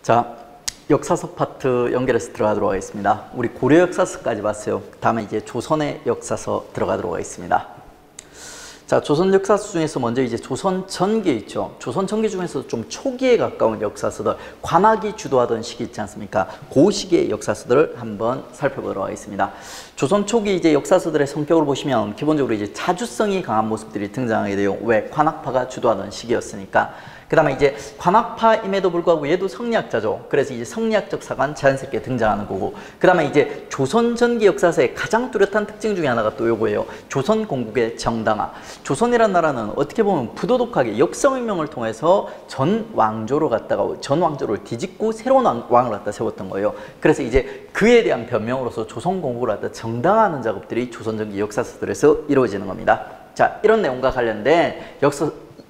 자, 역사서 파트 연결해서 들어가도록 하겠습니다. 우리 고려 역사서까지 봤어요. 다음에 이제 조선의 역사서 들어가도록 하겠습니다. 자, 조선 역사서 중에서 먼저 이제 조선 전기 있죠. 조선 전기 중에서 좀 초기에 가까운 역사서들, 관악이 주도하던 시기 있지 않습니까? 그 시기의 역사서들을 한번 살펴보도록 하겠습니다. 조선 초기 이제 역사서들의 성격을 보시면 기본적으로 이제 자주성이 강한 모습들이 등장하게 돼요. 왜? 관악파가 주도하던 시기였으니까. 그 다음에 이제 관악파임에도 불구하고 얘도 성리학자죠. 그래서 이제 성리학적 사관 자연스럽게 등장하는 거고, 그 다음에 이제 조선 전기 역사서의 가장 뚜렷한 특징 중에 하나가 또 요거예요. 조선 건국의 정당화. 조선이라는 나라는 어떻게 보면 부도덕하게 역사혁명을 통해서 전 왕조로 갔다가 전 왕조를 뒤집고 새로운 왕을 갖다 세웠던 거예요. 그래서 이제 그에 대한 변명으로서 조선 건국을 갖다 정당화하는 작업들이 조선 전기 역사서들에서 이루어지는 겁니다. 자, 이런 내용과 관련된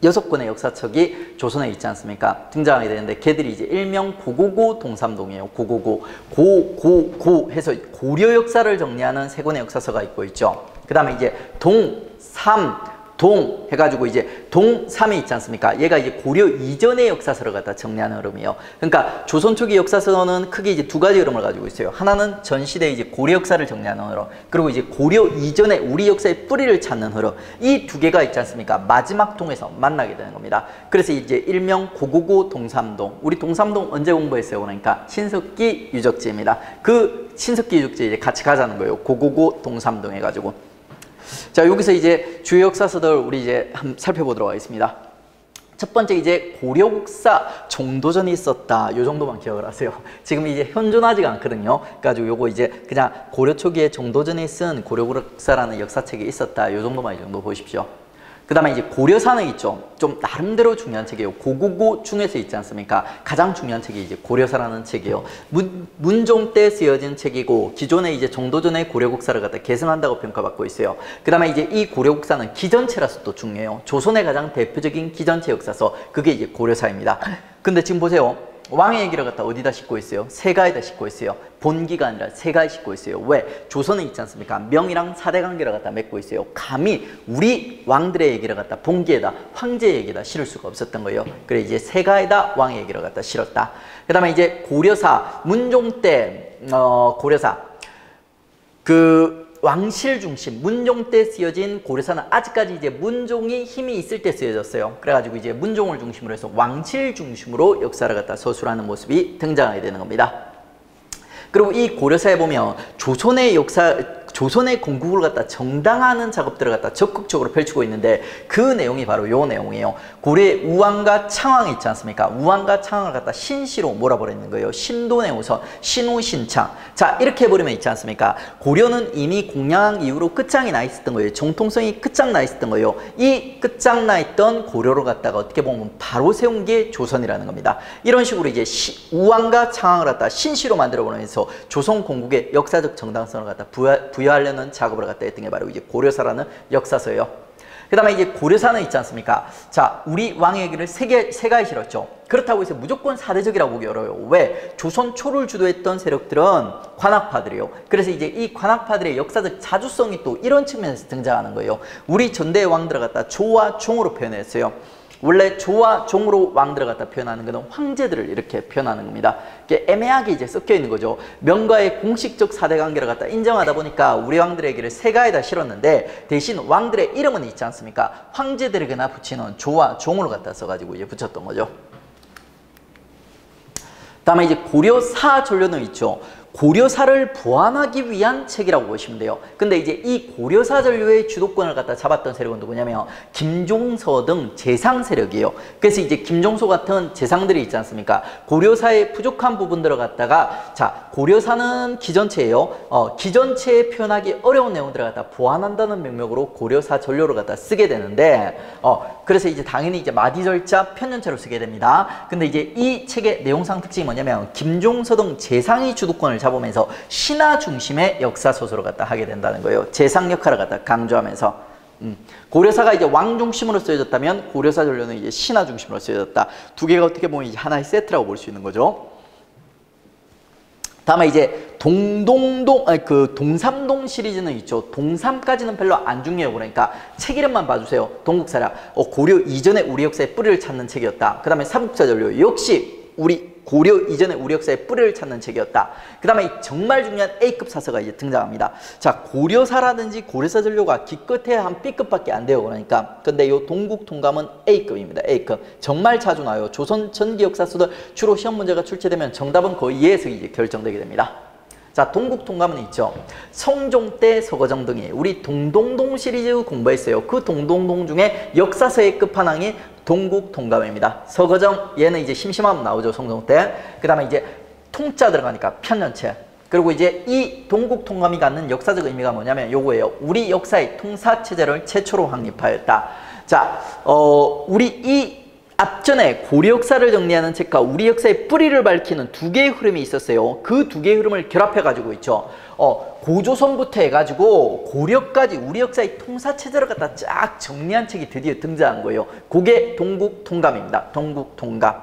6권의 역사책이 조선에 있지 않습니까? 등장하게 되는데 걔들이 이제 일명 고고고 동삼동이에요. 고고고. 고 해서 고려 역사를 정리하는 3권의 역사서가 있죠. 그 다음에 이제 동, 삼, 동 해가지고 이제 동3이 있지 않습니까? 얘가 이제 고려 이전의 역사서를 갖다 정리하는 흐름이에요. 그러니까 조선 초기 역사서는 크게 이제 2가지 흐름을 가지고 있어요. 하나는 전시대 이제 고려 역사를 정리하는 흐름, 그리고 이제 고려 이전의 우리 역사의 뿌리를 찾는 흐름. 이 2개가 있지 않습니까? 마지막 동에서 만나게 되는 겁니다. 그래서 이제 일명 고고고 동삼동. 우리 동삼동 언제 공부했어요? 그러니까 신석기 유적지입니다. 그 신석기 유적지 이제 같이 가자는 거예요. 고고고 동삼동 해가지고. 자, 여기서 이제 주요 역사서들 우리 이제 한번 살펴보도록 하겠습니다. 첫 번째 이제 고려국사 정도전이 있었다. 요 정도만 기억을 하세요. 지금 이제 현존하지가 않거든요. 그래가지고 요거 이제 그냥 고려 초기에 정도전에 쓴 고려국사라는 역사책이 있었다. 요 정도만 이 정도 보십시오. 그 다음에 이제 고려사는 있죠. 좀 나름대로 중요한 책이에요. 고고고 중에서 있지 않습니까? 가장 중요한 책이 이제 고려사라는 책이에요. 문종 때 쓰여진 책이고, 기존에 이제 정도전의 고려국사를 갖다 계승한다고 평가받고 있어요. 그 다음에 이제 이 고려국사는 기전체라서 또 중요해요. 조선의 가장 대표적인 기전체 역사서, 그게 이제 고려사입니다. 근데 지금 보세요. 왕의 얘기를 갖다 어디다 싣고 있어요? 세가에다 싣고 있어요. 본기가 아니라 세가에 싣고 있어요. 왜? 조선에 있지 않습니까? 명이랑 사대 관계를 갖다 맺고 있어요. 감히 우리 왕들의 얘기를 갖다 본기에다, 황제의 얘기에다 실을 수가 없었던 거예요. 그래 이제 세가에다 왕의 얘기를 갖다 실었다. 그 다음에 이제 고려사, 문종 때 고려사 왕실 중심, 문종 때 쓰여진 고려사는 아직까지 이제 문종이 힘이 있을 때 쓰여졌어요. 그래가지고 이제 문종을 중심으로 해서 왕실 중심으로 역사를 갖다 서술하는 모습이 등장하게 되는 겁니다. 그리고 이 고려사에 보면 조선의 건국을 갖다 정당화하는 작업들을 갖다 적극적으로 펼치고 있는데, 그 내용이 바로 요 내용이에요. 고려의 우왕과 창왕이 있지 않습니까? 우왕과 창왕을 갖다 신시로 몰아버리는 거예요. 신도내 우선, 신우신창. 자, 이렇게 해버리면 있지 않습니까? 고려는 이미 공양왕 이후로 끝장이 나 있었던 거예요. 정통성이 끝장나 있었던 거예요. 이 끝장나 있던 고려를 갖다가 어떻게 보면 바로 세운 게 조선이라는 겁니다. 이런 식으로 이제 우왕과 창왕을 갖다 신시로 만들어버리면서 조선 건국의 역사적 정당성을 갖다 부여하려는 작업을 갖다 했던 게 바로 이제 고려사라는 역사서예요. 그 다음에 이제 고려사는 있지 않습니까? 자, 우리 왕의 얘기를 세가에 실었죠. 그렇다고 해서 무조건 사대적이라고 보기 어려워요. 왜? 조선 초를 주도했던 세력들은 관악파들이에요. 그래서 이제 이 관악파들의 역사적 자주성이 또 이런 측면에서 등장하는 거예요. 우리 전대의 왕들을 갖다 조와 종으로 표현했어요. 원래 조와 종으로 왕들을 갖다 표현하는 것은 황제들을 이렇게 표현하는 겁니다. 이게 애매하게 이제 섞여 있는 거죠. 명가의 공식적 사대 관계를 갖다 인정하다 보니까 우리 왕들의 얘기를 세가에다 실었는데, 대신 왕들의 이름은 있지 않습니까? 황제들에게나 붙이는 조와 종으로 갖다 써가지고 이제 붙였던 거죠. 다음에 이제 고려사 전료는 있죠. 고려사를 보완하기 위한 책이라고 보시면 돼요. 근데 이제 이 고려사 전류의 주도권을 갖다 잡았던 세력은 누구냐면 김종서 등 재상 세력이에요. 그래서 이제 김종서 같은 재상들이 있지 않습니까? 고려사의 부족한 부분들을 갖다가, 자, 고려사는 기전체예요. 기전체에 표현하기 어려운 내용들을 갖다 보완한다는 명목으로 고려사 전료를 갖다 쓰게 되는데, 그래서 이제 당연히 이제 마디절자 편년체로 쓰게 됩니다. 근데 이제 이 책의 내용상 특징이 뭐냐면 김종서 등 재상이 주도권을 잡으면서 신하 중심의 역사 소설을 갖다 하게 된다는 거예요. 재상 역할을 갖다 강조하면서. 고려사가 이제 왕 중심으로 쓰여졌다면 고려사 전료는 이제 신하 중심으로 쓰여졌다. 2개가 어떻게 보면 이제 하나의 세트라고 볼 수 있는 거죠. 다음에 이제 동삼동 시리즈는 있죠. 동삼까지는 별로 안 중요해요. 그러니까 책 이름만 봐주세요. 동국사라. 고려 이전에 우리 역사의 뿌리를 찾는 책이었다. 그 다음에 삼국사전류 역시 우리 고려 이전에 우리 역사의 뿌리를 찾는 책이었다. 그 다음에 정말 중요한 A급 사서가 이제 등장합니다. 자, 고려사라든지 고려사 전료가 기껏해 한 B급밖에 안 돼요. 그러니까. 근데 이 동국통감은 A급입니다. A급. 정말 자주 나와요. 조선 전기 역사서도 주로 시험 문제가 출제되면 정답은 거의 예에서 이제 결정되게 됩니다. 자, 동국통감은 있죠. 성종 때 서거정 등이 우리 동동동 시리즈 공부했어요. 그 동동동 중에 역사서의 끝판왕이 동국통감입니다. 서거정 얘는 이제 심심하면 나오죠. 성종 때. 그 다음에 이제 통자 들어가니까 편년체. 그리고 이제 이 동국통감이 갖는 역사적 의미가 뭐냐면 요거예요. 우리 역사의 통사체제를 최초로 확립하였다. 자, 우리 이 앞전에 고려 역사를 정리하는 책과 우리 역사의 뿌리를 밝히는 두 개의 흐름이 있었어요. 그 두 개의 흐름을 결합해 가지고 있죠. 고조선부터 해가지고 고려까지 우리 역사의 통사체제를 갖다 쫙 정리한 책이 드디어 등장한 거예요. 그게 동국통감입니다. 동국통감.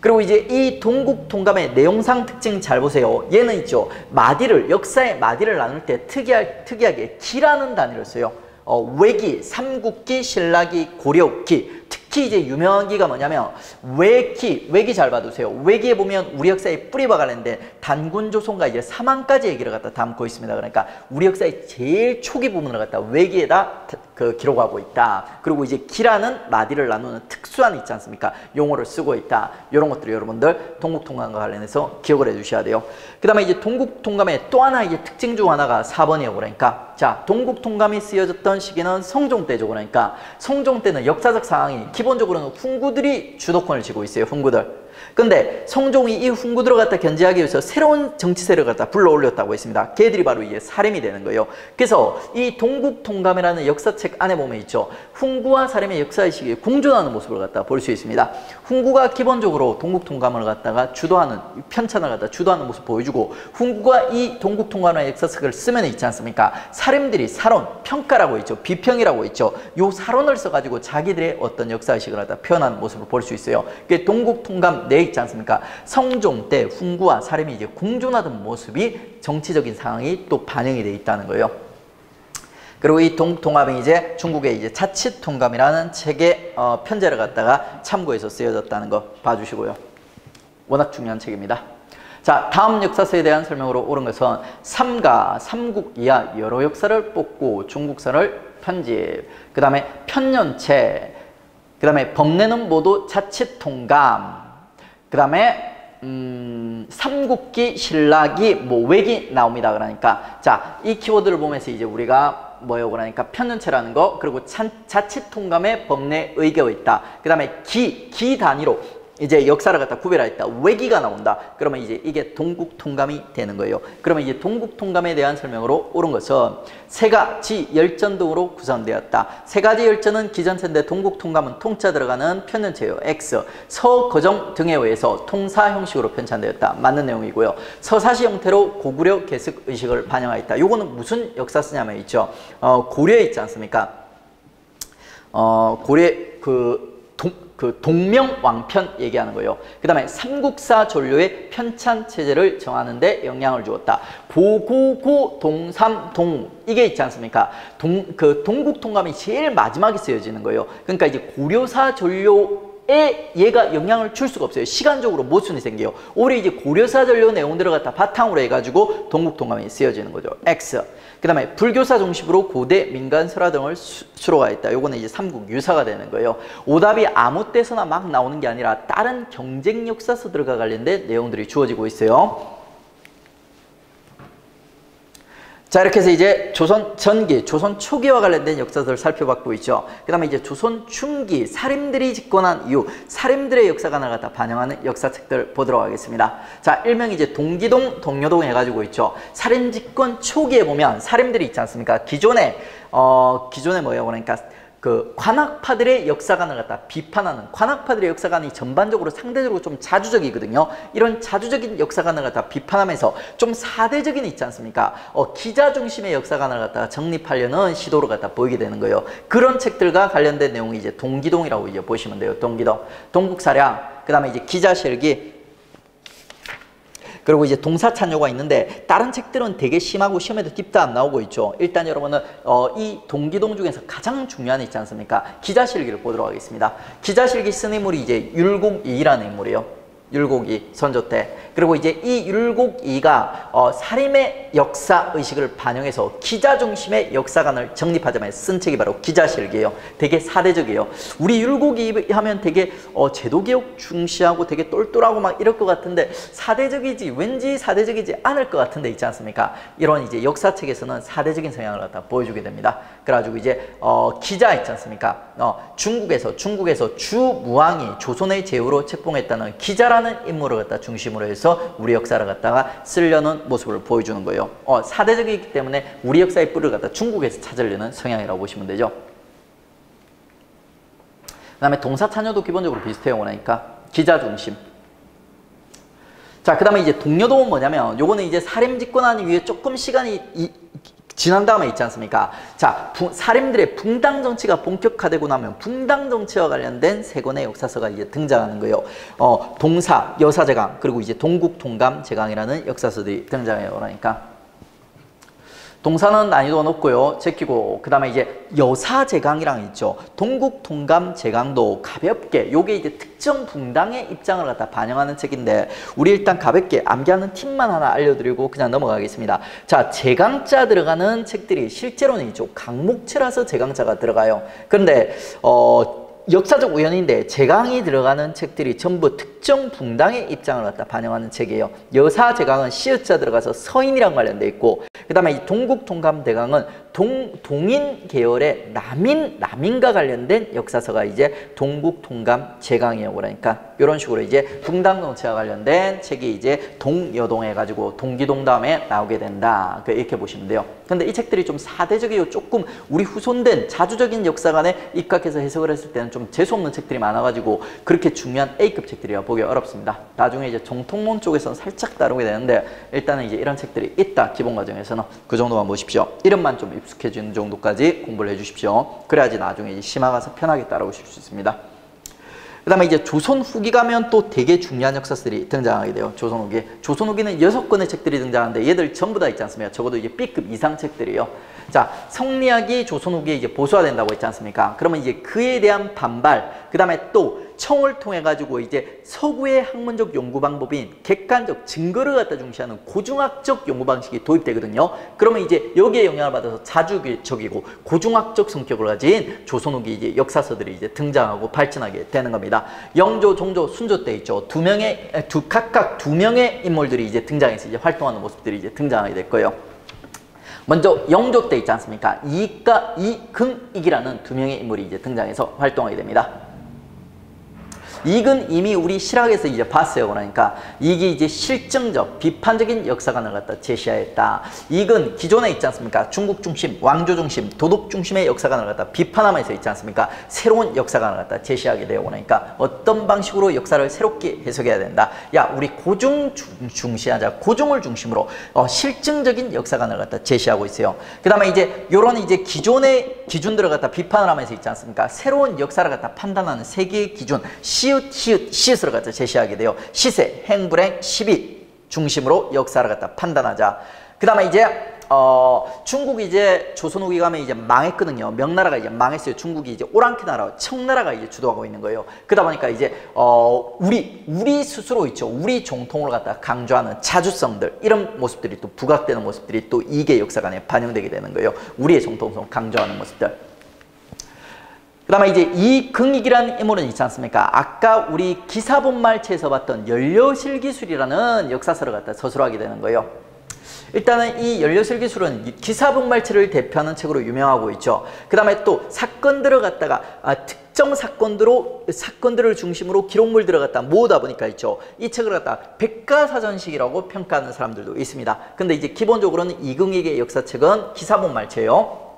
그리고 이제 이 동국통감의 내용상 특징 잘 보세요. 얘는 있죠. 마디를, 역사의 마디를 나눌 때 특이하게 기라는 단위를 써요. 외기, 삼국기, 신라기, 고려기. 특히 이제 유명한 기가 뭐냐면 외기 잘 봐두세요. 외기에 보면 우리 역사의 뿌리와 관련된 단군조선과 이제 사망까지 얘기를 갖다 담고 있습니다. 그러니까 우리 역사의 제일 초기 부분을 갖다 외기에다 기록하고 있다. 그리고 이제 기라는 마디를 나누는 특수한 있지 않습니까? 용어를 쓰고 있다. 이런 것들을 여러분들 동국통감과 관련해서 기억을 해주셔야 돼요. 그 다음에 이제 동국통감의 또 하나 이제 특징 중 하나가 4번이에요. 그러니까 자, 동국통감이 쓰여졌던 시기는 성종 때죠. 그러니까 성종 때는 역사적 상황이 기본적으로는 훈구들이 주도권을 쥐고 있어요. 훈구들. 근데 성종이 이 훈구들을 갖다 견제하기 위해서 새로운 정치 세력을 갖다 불러올렸다고 했습니다. 걔들이 바로 이제 사림이 되는 거예요. 그래서 이 동국통감이라는 역사책 안에 보면 있죠. 훈구와 사림의 역사의식이 공존하는 모습을 갖다 볼 수 있습니다. 훈구가 기본적으로 동국통감을 갖다가 주도하는, 편찬을 갖다 주도하는 모습 보여주고, 훈구가 이 동국통감의 역사책을 쓰면 있지 않습니까? 사림들이 사론, 평가라고 있죠. 비평이라고 있죠. 요 사론을 써가지고 자기들의 어떤 역사의식을 갖다 표현하는 모습을 볼 수 있어요. 그게 동국통감 내 있지 않습니까? 성종 때 훈구와 사림이 이제 공존하던 모습이 정치적인 상황이 또 반영이 돼 있다는 거예요. 그리고 이 동국통감이 이제 중국의 이제 자치통감이라는 책의 편제를 갖다가 참고해서 쓰여졌다는 거 봐주시고요. 워낙 중요한 책입니다. 자, 다음 역사서에 대한 설명으로 옳은 것은 삼가, 삼국 이하 여러 역사를 뽑고 중국사를 편집, 그 다음에 편년체, 그 다음에 법례는 모두 자치통감, 그 다음에 삼국기, 신라기, 외기 나옵니다. 그러니까 자, 이 키워드를 보면서 이제 우리가 뭐예요? 그러니까 편년체라는 거, 그리고 자치통감의 법례 의결이 있다. 그 다음에 기 단위로 이제 역사를 갖다 구별하였다. 외기가 나온다. 그러면 이제 이게 동국통감이 되는 거예요. 그러면 이제 동국통감에 대한 설명으로 옳은 것은 세가, 지, 열전 등으로 구성되었다. 세 가지 열전은 기전체인데 동국통감은 통자 들어가는 편년체예요. X. 서거정 등에 의해서 통사 형식으로 편찬되었다. 맞는 내용이고요. 서사시 형태로 고구려 개습 의식을 반영하였다. 요거는 무슨 역사서냐면 있죠. 고려에 있지 않습니까? 고려의 동명왕편 얘기하는 거예요. 그 다음에 삼국사 전료의 편찬 체제를 정하는 데 영향을 주었다. 보고고 동삼 동 이게 있지 않습니까? 동국통감이 제일 마지막에 쓰여지는 거예요. 그러니까 이제 고려사 전료에 얘가 영향을 줄 수가 없어요. 시간적으로 모순이 생겨요. 오히려 이제 고려사 전료 내용들을 갖다 바탕으로 해가지고 동국통감이 쓰여지는 거죠. X. 그 다음에 불교사 중심으로 고대 민간 설화 등을 수록하였다. 요거는 이제 삼국 유사가 되는 거예요. 오답이 아무 때서나 막 나오는 게 아니라 다른 경쟁 역사서들과 관련된 내용들이 주어지고 있어요. 자, 이렇게 해서 이제 조선 전기, 조선 초기와 관련된 역사들을 살펴봤고 있죠. 그 다음에 이제 조선 중기, 사림들이 집권한 이후, 사림들의 역사관을 갖다 반영하는 역사책들 보도록 하겠습니다. 자, 일명 이제 동기동, 동료동 해가지고 있죠. 사림 집권 초기에 보면 사림들이 있지 않습니까? 기존에 뭐예요? 그러니까 관학파들의 역사관을 갖다 비판하는, 관학파들의 역사관이 전반적으로 상대적으로 좀 자주적이거든요. 이런 자주적인 역사관을 갖다 비판하면서 좀 사대적인 있지 않습니까? 기자 중심의 역사관을 갖다가 정립하려는 시도를 갖다 보이게 되는 거예요. 그런 책들과 관련된 내용이 이제 동기동이라고 이제 보시면 돼요. 동기동, 동국사량, 그 다음에 이제 기자실기, 그리고 이제 동사찬요가 있는데 다른 책들은 되게 심하고 시험에도 딥도 안 나오고 있죠. 일단 여러분은 이 동기동 중에서 가장 중요한 있지 않습니까? 기자실기를 보도록 하겠습니다. 기자실기 쓴 인물이 이제 율곡이라는 인물이에요. 율곡이 선조 때. 그리고 이제 이 율곡이가 사림의 역사 의식을 반영해서 기자 중심의 역사관을 정립하자마자 쓴 책이 바로 기자실기예요. 되게 사대적이에요. 우리 율곡이 하면 되게 제도개혁 중시하고 되게 똘똘하고 막 이럴 것 같은데 사대적이지, 왠지 사대적이지 않을 것 같은데 있지 않습니까? 이런 이제 역사책에서는 사대적인 성향을 갖다 보여주게 됩니다. 그래가지고 이제 기자 있지 않습니까? 중국에서 주무왕이 조선의 제후로 책봉했다는 기자라는 인물을 갖다 중심으로 해서 우리 역사를 갖다가 쓰려는 모습을 보여주는 거예요. 사대적이기 때문에 우리 역사의 뿌리를 갖다 중국에서 찾으려는 성향이라고 보시면 되죠. 그 다음에 동사 찬여도 기본적으로 비슷해요. 그러니까 기자 중심. 자, 그 다음에 이제 동여동은 뭐냐면 요거는 이제 살인 집권하기 위해 조금 시간이 지난 다음에 있지 않습니까? 자, 사림들의 붕당 정치가 본격화되고 나면 붕당 정치와 관련된 세 권의 역사서가 이제 등장하는 거예요. 동사, 여사제강, 그리고 이제 동국통감제강이라는 역사서들이 등장해요. 그러니까 동사는 난이도가 높고요. 제끼고, 그 다음에 이제 여사제강이랑 있죠. 동국통감제강도 가볍게, 요게 이제 특정 붕당의 입장을 갖다 반영하는 책인데, 우리 일단 가볍게 암기하는 팁만 하나 알려드리고 그냥 넘어가겠습니다. 자, 제강자 들어가는 책들이 실제로는 있죠. 강목체라서 제강자가 들어가요. 그런데, 역사적 우연인데 제강이 들어가는 책들이 전부 특정 붕당의 입장을 갖다 반영하는 책이에요. 여사 제강은 시읒자 들어가서 서인이랑 관련돼 있고, 그 다음에 이 동국통감대강은 동인 계열의 남인과 관련된 역사서가 이제 동국통감제강이에요. 그러니까 이런 식으로 이제 붕당 정치와 관련된 책이 이제 동여동 해가지고 동기동 다음에 나오게 된다. 이렇게 보시면 돼요. 근데 이 책들이 좀 사대적이고 조금 우리 후손된 자주적인 역사관에 입각해서 해석을 했을 때는 좀 재수없는 책들이 많아가지고 그렇게 중요한 A급 책들이라 보기 어렵습니다. 나중에 이제 정통론 쪽에서는 살짝 다루게 되는데 일단은 이제 이런 책들이 있다. 기본 과정에서는 그 정도만 보십시오. 이름만 좀 익숙해지는 정도까지 공부를 해주십시오. 그래야지 나중에 이제 심화 가서 편하게 따라오실 수 있습니다. 그 다음에 이제 조선 후기 가면 또 되게 중요한 역사들이 등장하게 돼요. 조선 후기. 조선 후기는 6권의 책들이 등장하는데 얘들 전부 다 있지 않습니까? 적어도 이제 B급 이상 책들이에요. 자, 성리학이 조선 후기에 이제 보수화된다고 했지 않습니까? 그러면 이제 그에 대한 반발, 그 다음에 또 청을 통해 가지고 이제 서구의 학문적 연구 방법인 객관적 증거를 갖다 중시하는 고중학적 연구 방식이 도입되거든요. 그러면 이제 여기에 영향을 받아서 자주적이고 고중학적 성격을 가진 조선 후기 이제 역사서들이 이제 등장하고 발전하게 되는 겁니다. 영조, 종조, 순조 때 있죠. 각각 두 명의 인물들이 이제 등장해서 이제 활동하는 모습들이 이제 등장하게 될 거예요. 먼저 영조 때 있지 않습니까? 이익과 이근익이라는 두 명의 인물이 이제 등장해서 활동하게 됩니다. 이익은 이미 우리 실학에서 이제 봤어요. 그러니까 이게 이제 실증적, 비판적인 역사관을 갖다 제시하였다. 이익은 기존에 있지 않습니까? 중국 중심, 왕조 중심, 도덕 중심의 역사관을 갖다 비판하면서 있지 않습니까? 새로운 역사관을 갖다 제시하게 되고 그러니까 어떤 방식으로 역사를 새롭게 해석해야 된다. 야, 우리 고중 중시하자. 고중을 중심으로 실증적인 역사관을 갖다 제시하고 있어요. 그 다음에 이제 요런 이제 기존의 기준들을 갖다 비판을 하면서 있지 않습니까? 새로운 역사를 갖다 판단하는 세계의 기준, 시읒을 갖다 제시하게 돼요. 시세, 행불행, 시비 중심으로 역사를 갖다 판단하자. 그 다음에 이제 중국이 이제 조선 후기 가면 이제 망했거든요. 명나라가 이제 망했어요. 중국이 이제 오랑캐 나라, 청나라가 이제 주도하고 있는 거예요. 그러다 보니까 이제 우리 스스로 있죠. 우리 정통을 갖다 강조하는 자주성들, 이런 모습들이 또 부각되는 모습들이 또 이게 역사관에 반영되게 되는 거예요. 우리의 정통성을 강조하는 모습들. 그 다음에 이제 이근익이라는 인물은 있지 않습니까? 아까 우리 기사본말체에서 봤던 연려실기술이라는 역사서를 갖다 서술하게 되는 거예요. 일단은 이 연려실기술은 기사본말체를 대표하는 책으로 유명하고 있죠. 그 다음에 또 사건들을 갖다가 특정 사건들을 중심으로 기록물들을 갖다 모으다 보니까 있죠. 이 책을 갖다 백과사전식이라고 평가하는 사람들도 있습니다. 근데 이제 기본적으로는 이근익의 역사책은 기사본말체예요.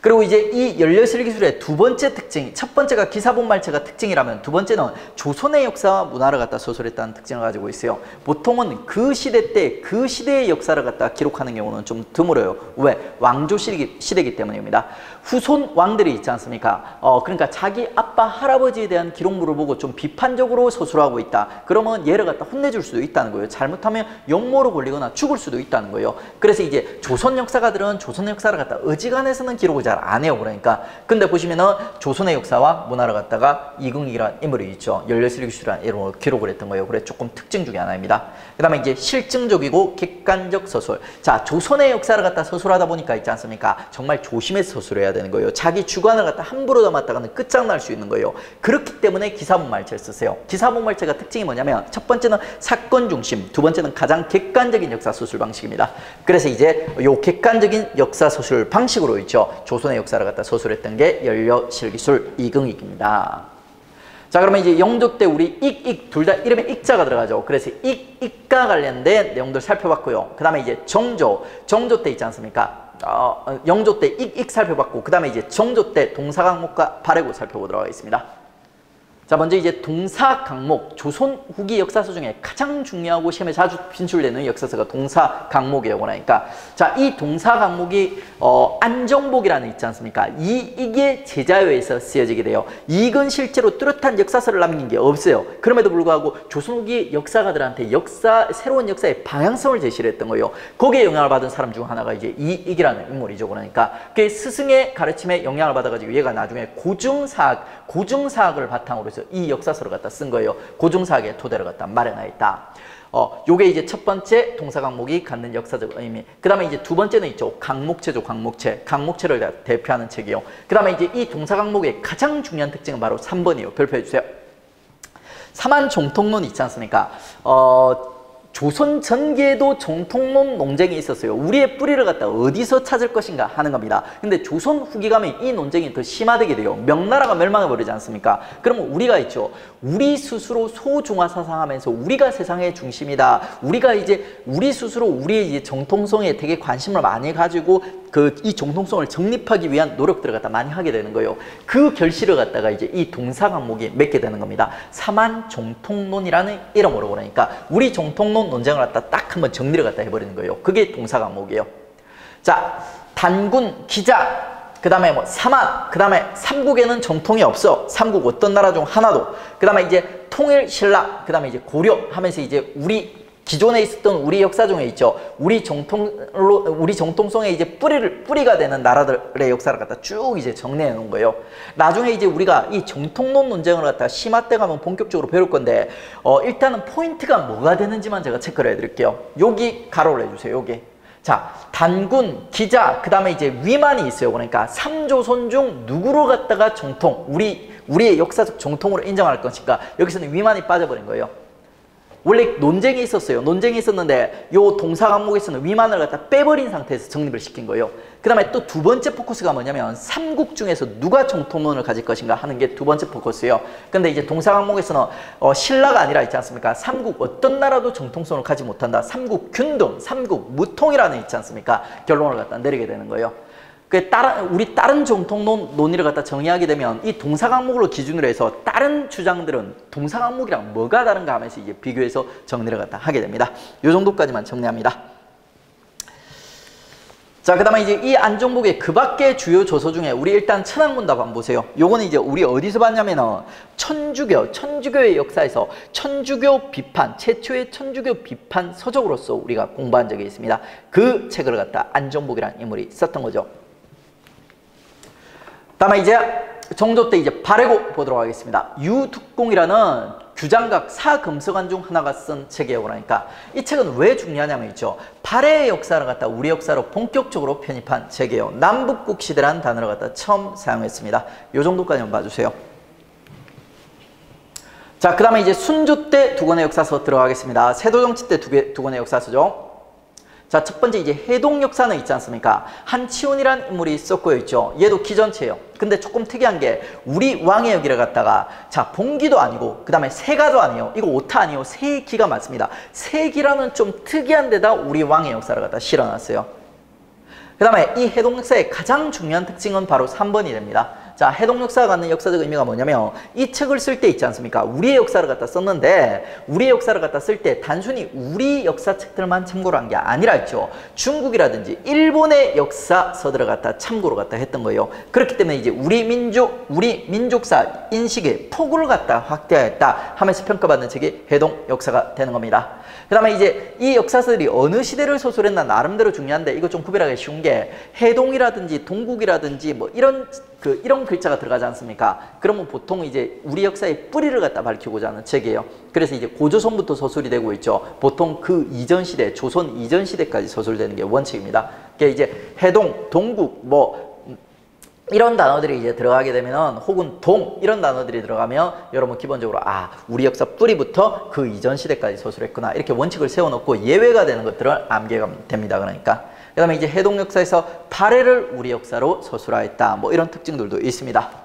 그리고 이제 이 연려실기술의 두 번째 특징, 첫 번째가 기사본말체가 특징이라면 두 번째는 조선의 역사와 문화를 갖다 소설했다는 특징을 가지고 있어요. 보통은 그 시대 때 그 시대의 역사를 갖다 기록하는 경우는 좀 드물어요. 왜? 왕조 시대이기 때문입니다. 후손 왕들이 있지 않습니까? 그러니까 자기 아빠, 할아버지에 대한 기록물을 보고 좀 비판적으로 서술하고 있다. 그러면 얘를 갖다 혼내줄 수도 있다는 거예요. 잘못하면 역모로 걸리거나 죽을 수도 있다는 거예요. 그래서 이제 조선 역사가들은 조선 역사를 갖다 어지간해서는 기록을 잘 잘 안 해요. 그러니까. 근데 보시면은 조선의 역사와 문화를 갖다가 이긍이라는 인물이 있죠. 열려실기술이라는 이름으로 기록을 했던 거예요. 그래 조금 특징 중에 하나입니다. 그 다음에 이제 실증적이고 객관적 서술. 자, 조선의 역사를 갖다 서술하다 보니까 있지 않습니까? 정말 조심해서 서술해야 되는 거예요. 자기 주관을 갖다 함부로 담았다가는 끝장날 수 있는 거예요. 그렇기 때문에 기사본말체를 쓰세요. 기사본말체가 특징이 뭐냐면 첫 번째는 사건 중심, 두 번째는 가장 객관적인 역사 서술 방식입니다. 그래서 이제 요 객관적인 역사 서술 방식으로 있죠. 조선의 역사를 갖다 서술했던 게 열려실기술 이긍익입니다. 자, 그러면 이제 영조 때 우리 둘 다 이름에 익자가 들어가죠. 그래서 익과 관련된 내용들 살펴봤고요. 그 다음에 이제 정조 때 있지 않습니까? 영조 때 익 살펴봤고, 그 다음에 이제 정조 때 동사강목과 발해고 살펴보도록 하겠습니다. 자, 먼저 이제 동사강목, 조선 후기 역사서 중에 가장 중요하고 시험에 자주 빈출되는 역사서가 동사강목이에요. 그러니까 자, 이 동사강목이 안정복이라는 있지 않습니까? 이게 제자요에서 쓰여지게 돼요. 이건 실제로 뚜렷한 역사서를 남긴 게 없어요. 그럼에도 불구하고 조선 후기 역사가들한테 새로운 역사의 방향성을 제시를 했던 거예요. 거기에 영향을 받은 사람 중 하나가 이제 이익이라는 인물이죠. 그러니까 그 스승의 가르침에 영향을 받아가지고 얘가 나중에 고증사학을 바탕으로 해서 이 역사서를 갖다 쓴 거예요. 고증사학의 토대를 갖다 마련하였다. 요게 이제 첫 번째 동사강목이 갖는 역사적 의미. 그 다음에 이제 두 번째는 있죠. 강목체죠. 강목체를 대표하는 책이요. 그 다음에 이제 이 동사강목의 가장 중요한 특징은 바로 3번이에요. 별표해 주세요. 삼한정통론 있지 않습니까? 조선 전기에도 정통론 논쟁이 있었어요. 우리의 뿌리를 갖다 어디서 찾을 것인가 하는 겁니다. 근데 조선 후기 가면 이 논쟁이 더 심화되게 돼요. 명나라가 멸망해버리지 않습니까? 그러면 우리가 있죠. 우리 스스로 소중화 사상하면서 우리가 세상의 중심이다. 우리 스스로 우리의 이제 정통성에 되게 관심을 많이 가지고 이 정통성을 정립하기 위한 노력들을 갖다 많이 하게 되는 거예요. 그 결실을 갖다가 이제 이 동사강목이 맺게 되는 겁니다. 삼한정통론이라는 이름으로. 그러니까 우리 정통론 논쟁을 갖다 딱 한번 정리를 갖다 해버리는 거예요. 그게 동사강목이에요. 자, 단군, 기자, 그 다음에 뭐 삼한, 그 다음에 삼국에는 정통이 없어. 삼국 어떤 나라 중 하나도. 그 다음에 이제 통일, 신라, 그 다음에 이제 고려 하면서 이제 우리 기존에 있었던 우리 역사 중에 있죠. 우리 정통성에 이제 뿌리가 되는 나라들의 역사를 갖다 쭉 이제 정리해 놓은 거예요. 나중에 이제 우리가 이 정통론 논쟁을 갖다 심화 때 가면 본격적으로 배울 건데, 일단은 포인트가 뭐가 되는지만 제가 체크를 해 드릴게요. 여기 가로를 해주세요. 여기. 자, 단군, 기자, 그 다음에 이제 위만이 있어요. 그러니까 3조선 중 누구로 갖다가 정통, 우리의 역사적 정통으로 인정할 것인가. 여기서는 위만이 빠져버린 거예요. 원래 논쟁이 있었어요. 논쟁이 있었는데 요 동사강목에서는 위만을 갖다 빼버린 상태에서 정립을 시킨 거예요. 그 다음에 또 두 번째 포커스가 뭐냐면 삼국 중에서 누가 정통론을 가질 것인가 하는 게 두 번째 포커스예요. 근데 이제 동사강목에서는 신라가 아니라 있지 않습니까? 삼국 어떤 나라도 정통성을 가지 못한다. 삼국 균등, 삼국 무통이라는 있지 않습니까? 결론을 갖다 내리게 되는 거예요. 우리 다른 정통론 논의를 갖다 정의하게 되면 이 동사강목으로 기준으로 해서 다른 주장들은 동사강목이랑 뭐가 다른가 하면서 이제 비교해서 정리를 갖다 하게 됩니다. 이 정도까지만 정리합니다. 자, 그 다음에 이제 이 안정복의 그 밖의 주요 저서 중에 우리 일단 천황문답 한번 보세요. 요거는 이제 우리 어디서 봤냐면은 천주교의 역사에서 천주교 비판, 최초의 천주교 비판 서적으로서 우리가 공부한 적이 있습니다. 그 책을 갖다 안정복이라는 인물이 썼던 거죠. 다음에 이제 정조 때 이제 발해고 보도록 하겠습니다. 유득공이라는 규장각 사금서관 중 하나가 쓴 책이에요. 그러니까 이 책은 왜 중요하냐면 있죠. 발해의 역사를 갖다 우리 역사로 본격적으로 편입한 책이에요. 남북국 시대라는 단어를 갖다 처음 사용했습니다. 이 정도까지만 봐주세요. 자, 그 다음에 이제 순조 때 두 권의 역사서 들어가겠습니다. 세도정치 때 두 권의 역사서죠. 자, 첫 번째 이제 해동 역사는 있지 않습니까? 한치훈이라는 인물이 썼고요 있죠. 얘도 기전체예요. 근데 조금 특이한 게 우리 왕의 여기를 갖다가 자, 봉기도 아니고 그 다음에 세가도 아니에요. 이거 오타 아니에요. 세기가 맞습니다. 세기라는 좀 특이한 데다 우리 왕의 역사를 갖다 실어놨어요. 그 다음에 이 해동 역사의 가장 중요한 특징은 바로 3번이 됩니다. 자, 해동 역사가 갖는 역사적 의미가 뭐냐면 이 책을 쓸 때 있지 않습니까? 우리의 역사를 갖다 썼는데 우리의 역사를 갖다 쓸 때 단순히 우리 역사책들만 참고를 한 게 아니라 했죠. 중국이라든지 일본의 역사서들을 갖다 참고로 갖다 했던 거예요. 그렇기 때문에 이제 우리 민족사 인식의 폭을 갖다 확대했다 하면서 평가받는 책이 해동 역사가 되는 겁니다. 그 다음에 이제 이 역사서들이 어느 시대를 소설했나 나름대로 중요한데 이거 좀 구별하기 쉬운 게 해동이라든지 동국이라든지 뭐 이런 글자가 들어가지 않습니까? 그러면 보통 이제 우리 역사의 뿌리를 갖다 밝히고자 하는 책이에요. 그래서 이제 고조선부터 서술이 되고 있죠. 보통 그 이전 시대, 조선 이전 시대까지 서술되는 게 원칙입니다. 그러니까 이제 해동, 동국, 뭐 이런 단어들이 이제 들어가게 되면 혹은 동 이런 단어들이 들어가면 여러분 기본적으로 우리 역사 뿌리부터 그 이전 시대까지 서술했구나 이렇게 원칙을 세워놓고 예외가 되는 것들을 암기가 됩니다. 그러니까 그 다음에 이제 해동 역사에서 발해를 우리 역사로 서술하였다 뭐 이런 특징들도 있습니다.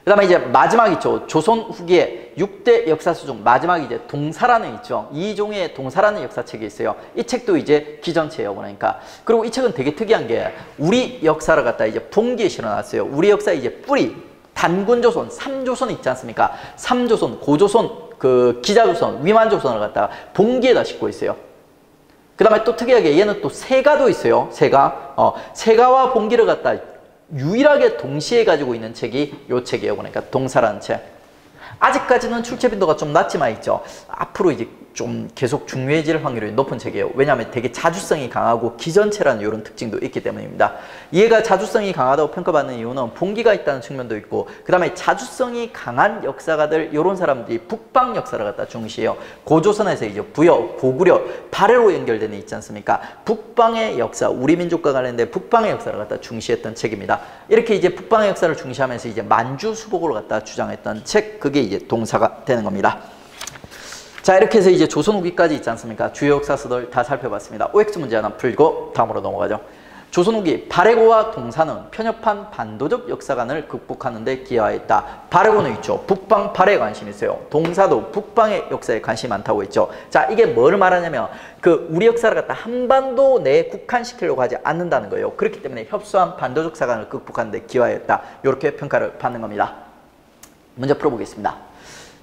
그 다음에 이제 마지막 있죠. 조선 후기에 6대 역사서 중 마지막이 이제 동사라는 있죠. 이종의 동사라는 역사책이 있어요. 이 책도 이제 기전체예요. 그러니까. 그리고 이 책은 되게 특이한 게 우리 역사를 갖다 이제 봉기에 실어놨어요. 우리 역사의 이제 뿌리, 단군조선, 삼조선 있지 않습니까? 삼조선, 고조선, 그 기자조선, 위만조선을 갖다가 봉기에다 싣고 있어요. 그 다음에 또 특이하게 얘는 또 세가도 있어요. 세가. 세가와 봉기를 갖다 유일하게 동시에 가지고 있는 책이 요 책이에요. 그러니까 동사라는 책. 아직까지는 출제 빈도가 좀 낮지만 있죠. 앞으로 이제 좀 계속 중요해질 확률이 높은 책이에요. 왜냐하면 되게 자주성이 강하고 기전체라는 이런 특징도 있기 때문입니다. 얘가 자주성이 강하다고 평가받는 이유는 봉기가 있다는 측면도 있고 그 다음에 자주성이 강한 역사가들 이런 사람들이 북방 역사를 갖다 중시해요. 고조선에서 이제 부여, 고구려, 발해로 연결되는 있지 않습니까? 북방의 역사, 우리 민족과 관련된 북방의 역사를 갖다 중시했던 책입니다. 이렇게 이제 북방의 역사를 중시하면서 이제 만주 수복을 갖다 주장했던 책, 그게 이제 동사가 되는 겁니다. 자, 이렇게 해서 이제 조선 후기까지 있지 않습니까? 주요 역사서들 다 살펴봤습니다. OX 문제 하나 풀고 다음으로 넘어가죠. 조선 후기 발해고와 동사는 편협한 반도적 역사관을 극복하는 데 기여하였다. 발해고는 있죠. 북방 발해에 관심이 있어요. 동사도 북방의 역사에 관심이 많다고 했죠. 자, 이게 뭘 말하냐면 그 우리 역사를 갖다 한반도 내에 국한시키려고 하지 않는다는 거예요. 그렇기 때문에 협소한 반도적 사관을 극복하는 데 기여하였다. 이렇게 평가를 받는 겁니다. 문제 풀어보겠습니다.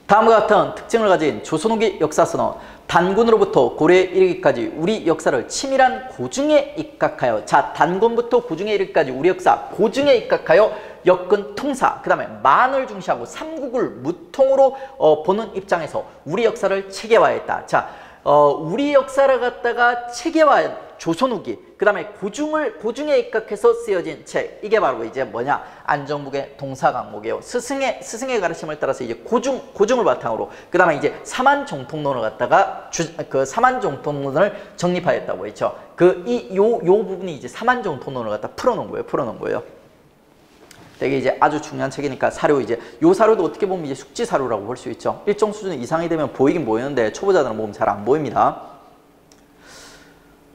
다음과 같은 특징을 가진 조선 후기 역사서는 단군으로부터 고려에 이르기까지 우리 역사를 치밀한 고증에 입각하여, 자, 단군부터 고증에 이르기까지 우리 역사 고증에 입각하여 역근 통사, 그 다음에 만을 중시하고 삼국을 무통으로 보는 입장에서 우리 역사를 체계화했다. 자, 우리 역사를 갖다가 체계화, 조선 후기, 그 다음에 고증에 입각해서 쓰여진 책, 이게 바로 이제 뭐냐, 안정북의 동사강목이에요. 스승의 가르침을 따라서 이제 고증을 바탕으로, 그 다음에 이제 사만정통론을 갖다가 그 사만정통론을 정립하였다고 했죠. 요 부분이 이제 사만정통론을 갖다 풀어놓은 거예요. 되게 이제 아주 중요한 책이니까 사료, 이제 요 사료도 어떻게 보면 이제 숙지 사료라고 볼 수 있죠. 일정 수준 이상이 되면 보이긴 보이는데 초보자들은 보면 잘 안 보입니다.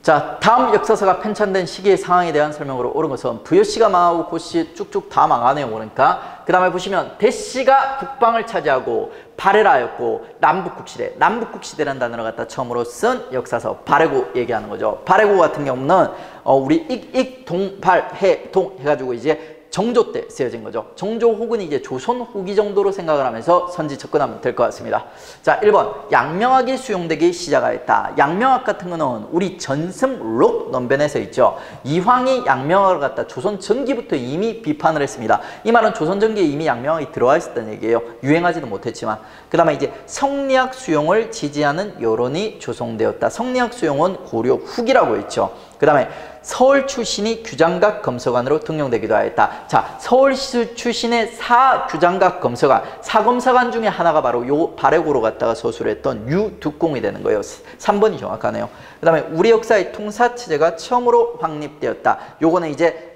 자, 다음 역사서가 편찬된 시기의 상황에 대한 설명으로 옳은 것은 부여씨가 망하고 고씨 쭉쭉 다 망하네요. 그러니까 그 다음에 보시면 대씨가 북방을 차지하고 발해라였고 남북국시대라는 단어를 갖다 처음으로 쓴 역사서 발해고 얘기하는 거죠. 발해고 같은 경우는 우리 익동발해동 해가지고 이제 정조 때 쓰여진 거죠. 정조 혹은 이제 조선 후기 정도로 생각을 하면서 선지 접근하면 될 것 같습니다. 자, 1번 양명학이 수용되기 시작하였다. 양명학 같은 거는 우리 전승록 논변에서 있죠. 이황이 양명학을 갖다 조선 전기부터 이미 비판을 했습니다. 이 말은 조선 전기에 이미 양명학이 들어와 있었다는 얘기예요. 유행하지도 못했지만. 그 다음에 이제 성리학 수용을 지지하는 여론이 조성되었다. 성리학 수용은 고려 후기라고 했죠. 그 다음에 서울 출신이 규장각 검서관으로 등용되기도 하였다. 자, 서울 출신의 사규장각 검서관, 사검사관 중에 하나가 바로 요 발해고로 갖다가 서술했던 유득공이 되는 거예요. 3번이 정확하네요. 그 다음에 우리 역사의 통사체제가 처음으로 확립되었다. 요거는 이제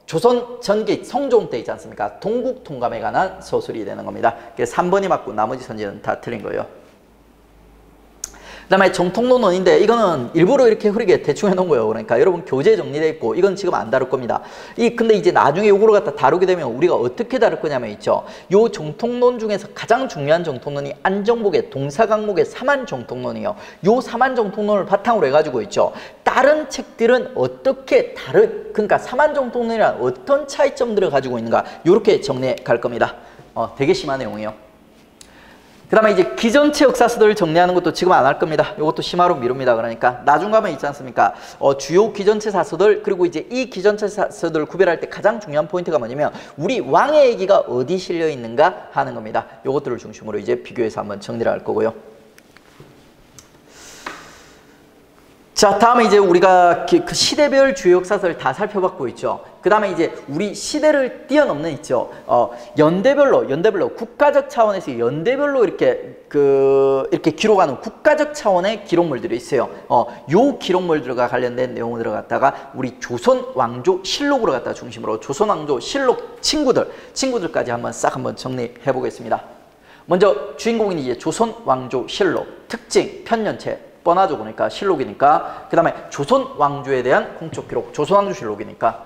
조선 전기 성종 때 있지 않습니까? 동국 통감에 관한 서술이 되는 겁니다. 그래서 3번이 맞고 나머지 선지는 다 틀린 거예요. 그다음에 정통론원인데 이거는 일부러 이렇게 흐리게 대충 해놓은 거예요. 그러니까 여러분 교재 정리되어 있고 이건 지금 안 다룰 겁니다. 근데 이제 나중에 요거를 갖다 다루게 되면 우리가 어떻게 다룰 거냐면 있죠. 요 정통론 중에서 가장 중요한 정통론이 안정복의 동사 강목의 사만 정통론이에요. 요 사만 정통론을 바탕으로 해가지고 있죠. 다른 책들은 어떻게 그러니까 사만 정통론이란 어떤 차이점들을 가지고 있는가 요렇게 정리해 갈 겁니다. 되게 심한 내용이에요. 그 다음에 이제 기전체 역사서들을 정리하는 것도 지금 안 할 겁니다. 이것도 심화로 미룹니다. 그러니까 나중 가면 있지 않습니까? 주요 기전체 사서들 그리고 이제 이 기전체 사서들을 구별할 때 가장 중요한 포인트가 뭐냐면 우리 왕의 얘기가 어디 실려 있는가 하는 겁니다. 이것들을 중심으로 이제 비교해서 한번 정리를 할 거고요. 자, 다음에 이제 우리가 그 시대별 주요 역사서를 다 살펴봤고 있죠. 그 다음에 이제 우리 시대를 뛰어넘는 있죠. 연대별로 국가적 차원에서 연대별로 이렇게 기록하는 국가적 차원의 기록물들이 있어요. 요 기록물들과 관련된 내용을 들어갔다가 우리 조선 왕조 실록으로 갖다 중심으로 조선 왕조 실록 친구들까지 한번 정리해 보겠습니다. 먼저 주인공인 이제 조선 왕조 실록 특징 편년체. 뻔하죠. 그러니까 실록이니까. 그 다음에 조선 왕조에 대한 공적 기록, 조선 왕조 실록이니까.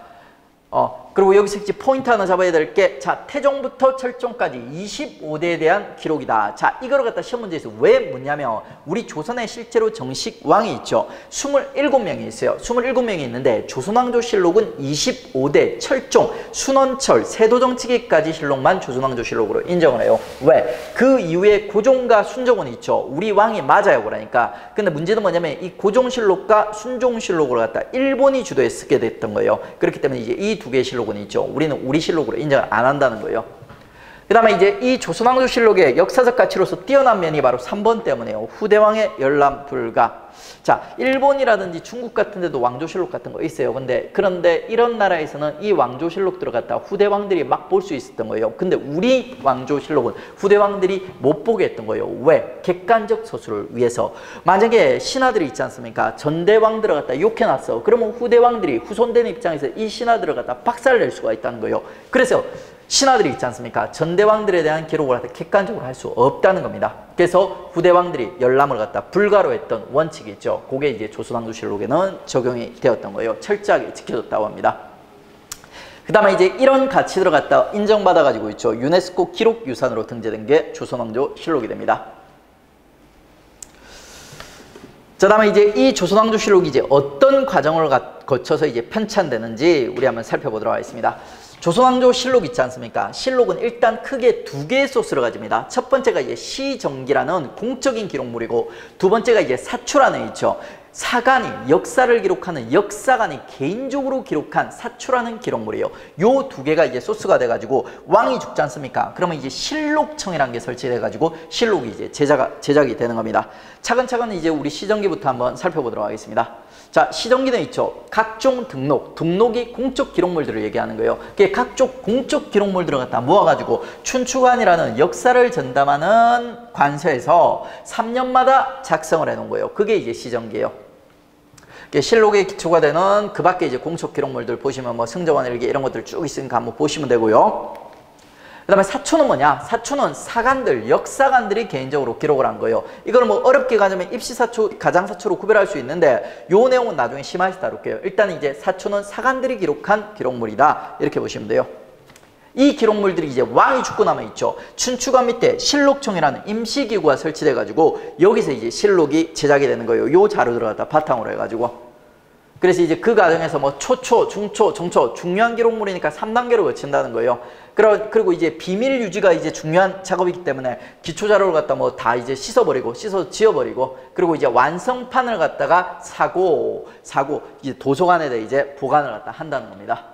그리고 여기서 이제 포인트 하나 잡아야 될 게, 자, 태종부터 철종까지 25대에 대한 기록이다. 자, 이거를 갖다 시험 문제에서 왜 묻냐면, 우리 조선에 실제로 정식 왕이 있죠. 27명이 있어요. 27명이 있는데, 조선왕조실록은 25대 철종, 순원철, 세도정치기까지 실록만 조선왕조실록으로 인정을 해요. 왜? 그 이후에 고종과 순종은 있죠. 우리 왕이 맞아요. 그러니까. 근데 문제는 뭐냐면, 이 고종실록과 순종실록을 갖다 일본이 주도해 쓰게 됐던 거예요. 그렇기 때문에 이제 이 두 개의 실록은 있죠. 우리는 우리 실록으로 인정을 안 한다는 거예요. 그 다음에 이제 이 조선왕조실록의 역사적 가치로서 뛰어난 면이 바로 3번 때문에요. 후대왕의 열람 불가. 자, 일본이라든지 중국 같은 데도 왕조실록 같은 거 있어요. 그런데 이런 나라에서는 이 왕조실록 들어갔다 후대왕들이 막 볼 수 있었던 거예요. 근데 우리 왕조실록은 후대왕들이 못 보게 했던 거예요. 왜? 객관적 서술을 위해서. 만약에 신하들이 있지 않습니까? 전대왕 들어갔다 욕해놨어. 그러면 후대왕들이 후손되는 입장에서 이 신하 들어갔다 박살낼 수가 있다는 거예요. 그래서 신하들이 있지 않습니까? 전대왕들에 대한 기록을 갖다 객관적으로 할 수 없다는 겁니다. 그래서 후대왕들이 열람을 갖다 불가로 했던 원칙이 있죠. 그게 이제 조선왕조실록에는 적용이 되었던 거예요. 철저하게 지켜졌다고 합니다. 그 다음에 이제 이런 가치들을 갖다 인정받아가지고 있죠. 유네스코 기록유산으로 등재된 게 조선왕조실록이 됩니다. 자, 다음에 이제 이 조선왕조실록이 이제 어떤 과정을 거쳐서 이제 편찬되는지 우리 한번 살펴보도록 하겠습니다. 조선왕조실록 있지 않습니까? 실록은 일단 크게 두 개의 소스를 가집니다. 첫 번째가 이제 시정기라는 공적인 기록물이고 두 번째가 이제 사초라는 있죠. 사관이 역사를 기록하는 역사관이 개인적으로 기록한 사초라는 기록물이에요. 요 두 개가 이제 소스가 돼가지고 왕이 죽지 않습니까? 그러면 이제 실록청이라는 게 설치돼가지고 실록이 이제 제작이 되는 겁니다. 차근차근 이제 우리 시정기부터 한번 살펴보도록 하겠습니다. 자, 시정기는 있죠. 각종 등록이 공적 기록물들을 얘기하는 거예요. 각종 공적 기록물들을 갖다 모아가지고 춘추관이라는 역사를 전담하는 관서에서 3년마다 작성을 해놓은 거예요. 그게 이제 시정기예요. 실록의 기초가 되는 그 밖에 이제 공적 기록물들 보시면 뭐 승정원 일기 이런 것들 쭉 있으니까 한번 보시면 되고요. 그 다음에 사초는 뭐냐? 사초는 사관들, 역사관들이 개인적으로 기록을 한 거예요. 이걸 뭐 어렵게 가자면 입시사초, 가장사초로 구별할 수 있는데 요 내용은 나중에 심화해서 다룰게요. 일단 이제 사초는 사관들이 기록한 기록물이다. 이렇게 보시면 돼요. 이 기록물들이 이제 왕이 죽고 나면 있죠. 춘추관 밑에 실록청이라는 임시기구가 설치돼가지고 여기서 이제 실록이 제작이 되는 거예요. 요 자료들을 갖다 바탕으로 해가지고. 그래서 이제 그 과정에서 뭐 초초, 중초, 정초 중요한 기록물이니까 3단계로 거친다는 거예요. 그리고 이제 비밀 유지가 이제 중요한 작업이기 때문에 기초 자료를 갖다 뭐 다 이제 씻어버리고 지워버리고 그리고 이제 완성판을 갖다가 사고 이제 도서관에다 이제 보관을 갖다 한다는 겁니다.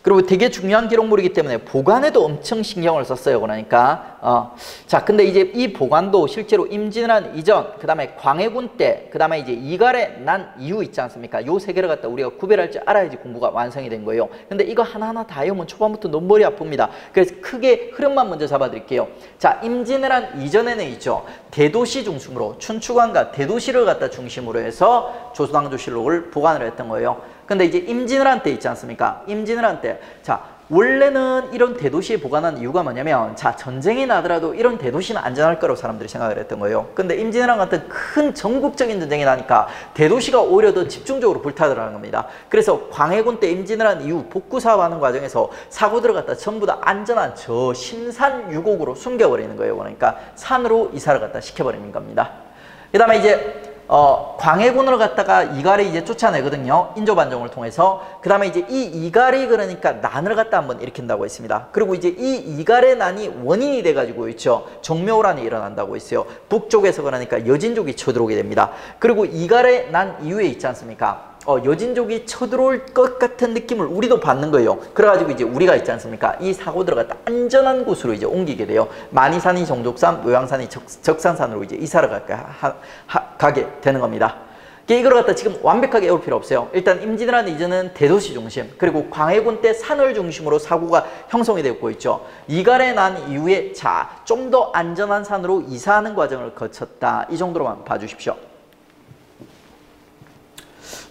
그리고 되게 중요한 기록물이기 때문에 보관에도 엄청 신경을 썼어요. 그러니까 자, 근데 이제 이 보관도 실제로 임진왜란 이전, 그 다음에 광해군 때, 그 다음에 이제 이갈의 난 이후 있지 않습니까? 요 세 개를 갖다 우리가 구별할 줄 알아야지 공부가 완성이 된 거예요. 근데 이거 하나하나 다 외우면 초반부터 너무 머리 아픕니다. 그래서 크게 흐름만 먼저 잡아드릴게요. 자, 임진왜란 이전에는 있죠. 대도시 중심으로 춘추관과 대도시를 갖다 중심으로 해서 조선왕조실록을 보관을 했던 거예요. 근데 이제 임진왜란 때 있지 않습니까? 임진왜란 때. 자, 원래는 이런 대도시에 보관한 이유가 뭐냐면 자 전쟁이 나더라도 이런 대도시는 안전할 거라고 사람들이 생각을 했던 거예요. 근데 임진왜란 같은 큰 전국적인 전쟁이 나니까 대도시가 오히려 더 집중적으로 불타더라는 겁니다. 그래서 광해군 때 임진왜란 이후 복구 사업하는 과정에서 사고들을 갖다 전부 다 안전한 저 심산 유곡으로 숨겨버리는 거예요. 그러니까 산으로 이사를 갖다 시켜버리는 겁니다. 그 다음에 이제 광해군을 갖다가 이갈이 이제 쫓아내거든요. 인조반정을 통해서. 그 다음에 이제 이 이갈이 그러니까 난을 갖다 한번 일으킨다고 했습니다. 그리고 이제 이 이갈의 난이 원인이 돼가지고 있죠. 정묘호란이 일어난다고 했어요. 북쪽에서 그러니까 여진족이 쳐들어오게 됩니다. 그리고 이갈의 난 이후에 있지 않습니까? 여진족이 쳐들어올 것 같은 느낌을 우리도 받는 거예요. 그래가지고 이제 우리가 있지 않습니까? 이 사고들을 갖다 안전한 곳으로 이제 옮기게 돼요. 만이산이 정족산, 노양산이 적산산으로 이제 이사를 가게 되는 겁니다. 이걸 갖다 지금 완벽하게 외울 필요 없어요. 일단 임진왜란 이전은 대도시 중심, 그리고 광해군 때 산을 중심으로 사고가 형성이 되고 있죠. 이갈의 난 이후에 자, 좀 더 안전한 산으로 이사하는 과정을 거쳤다. 이 정도로만 봐주십시오.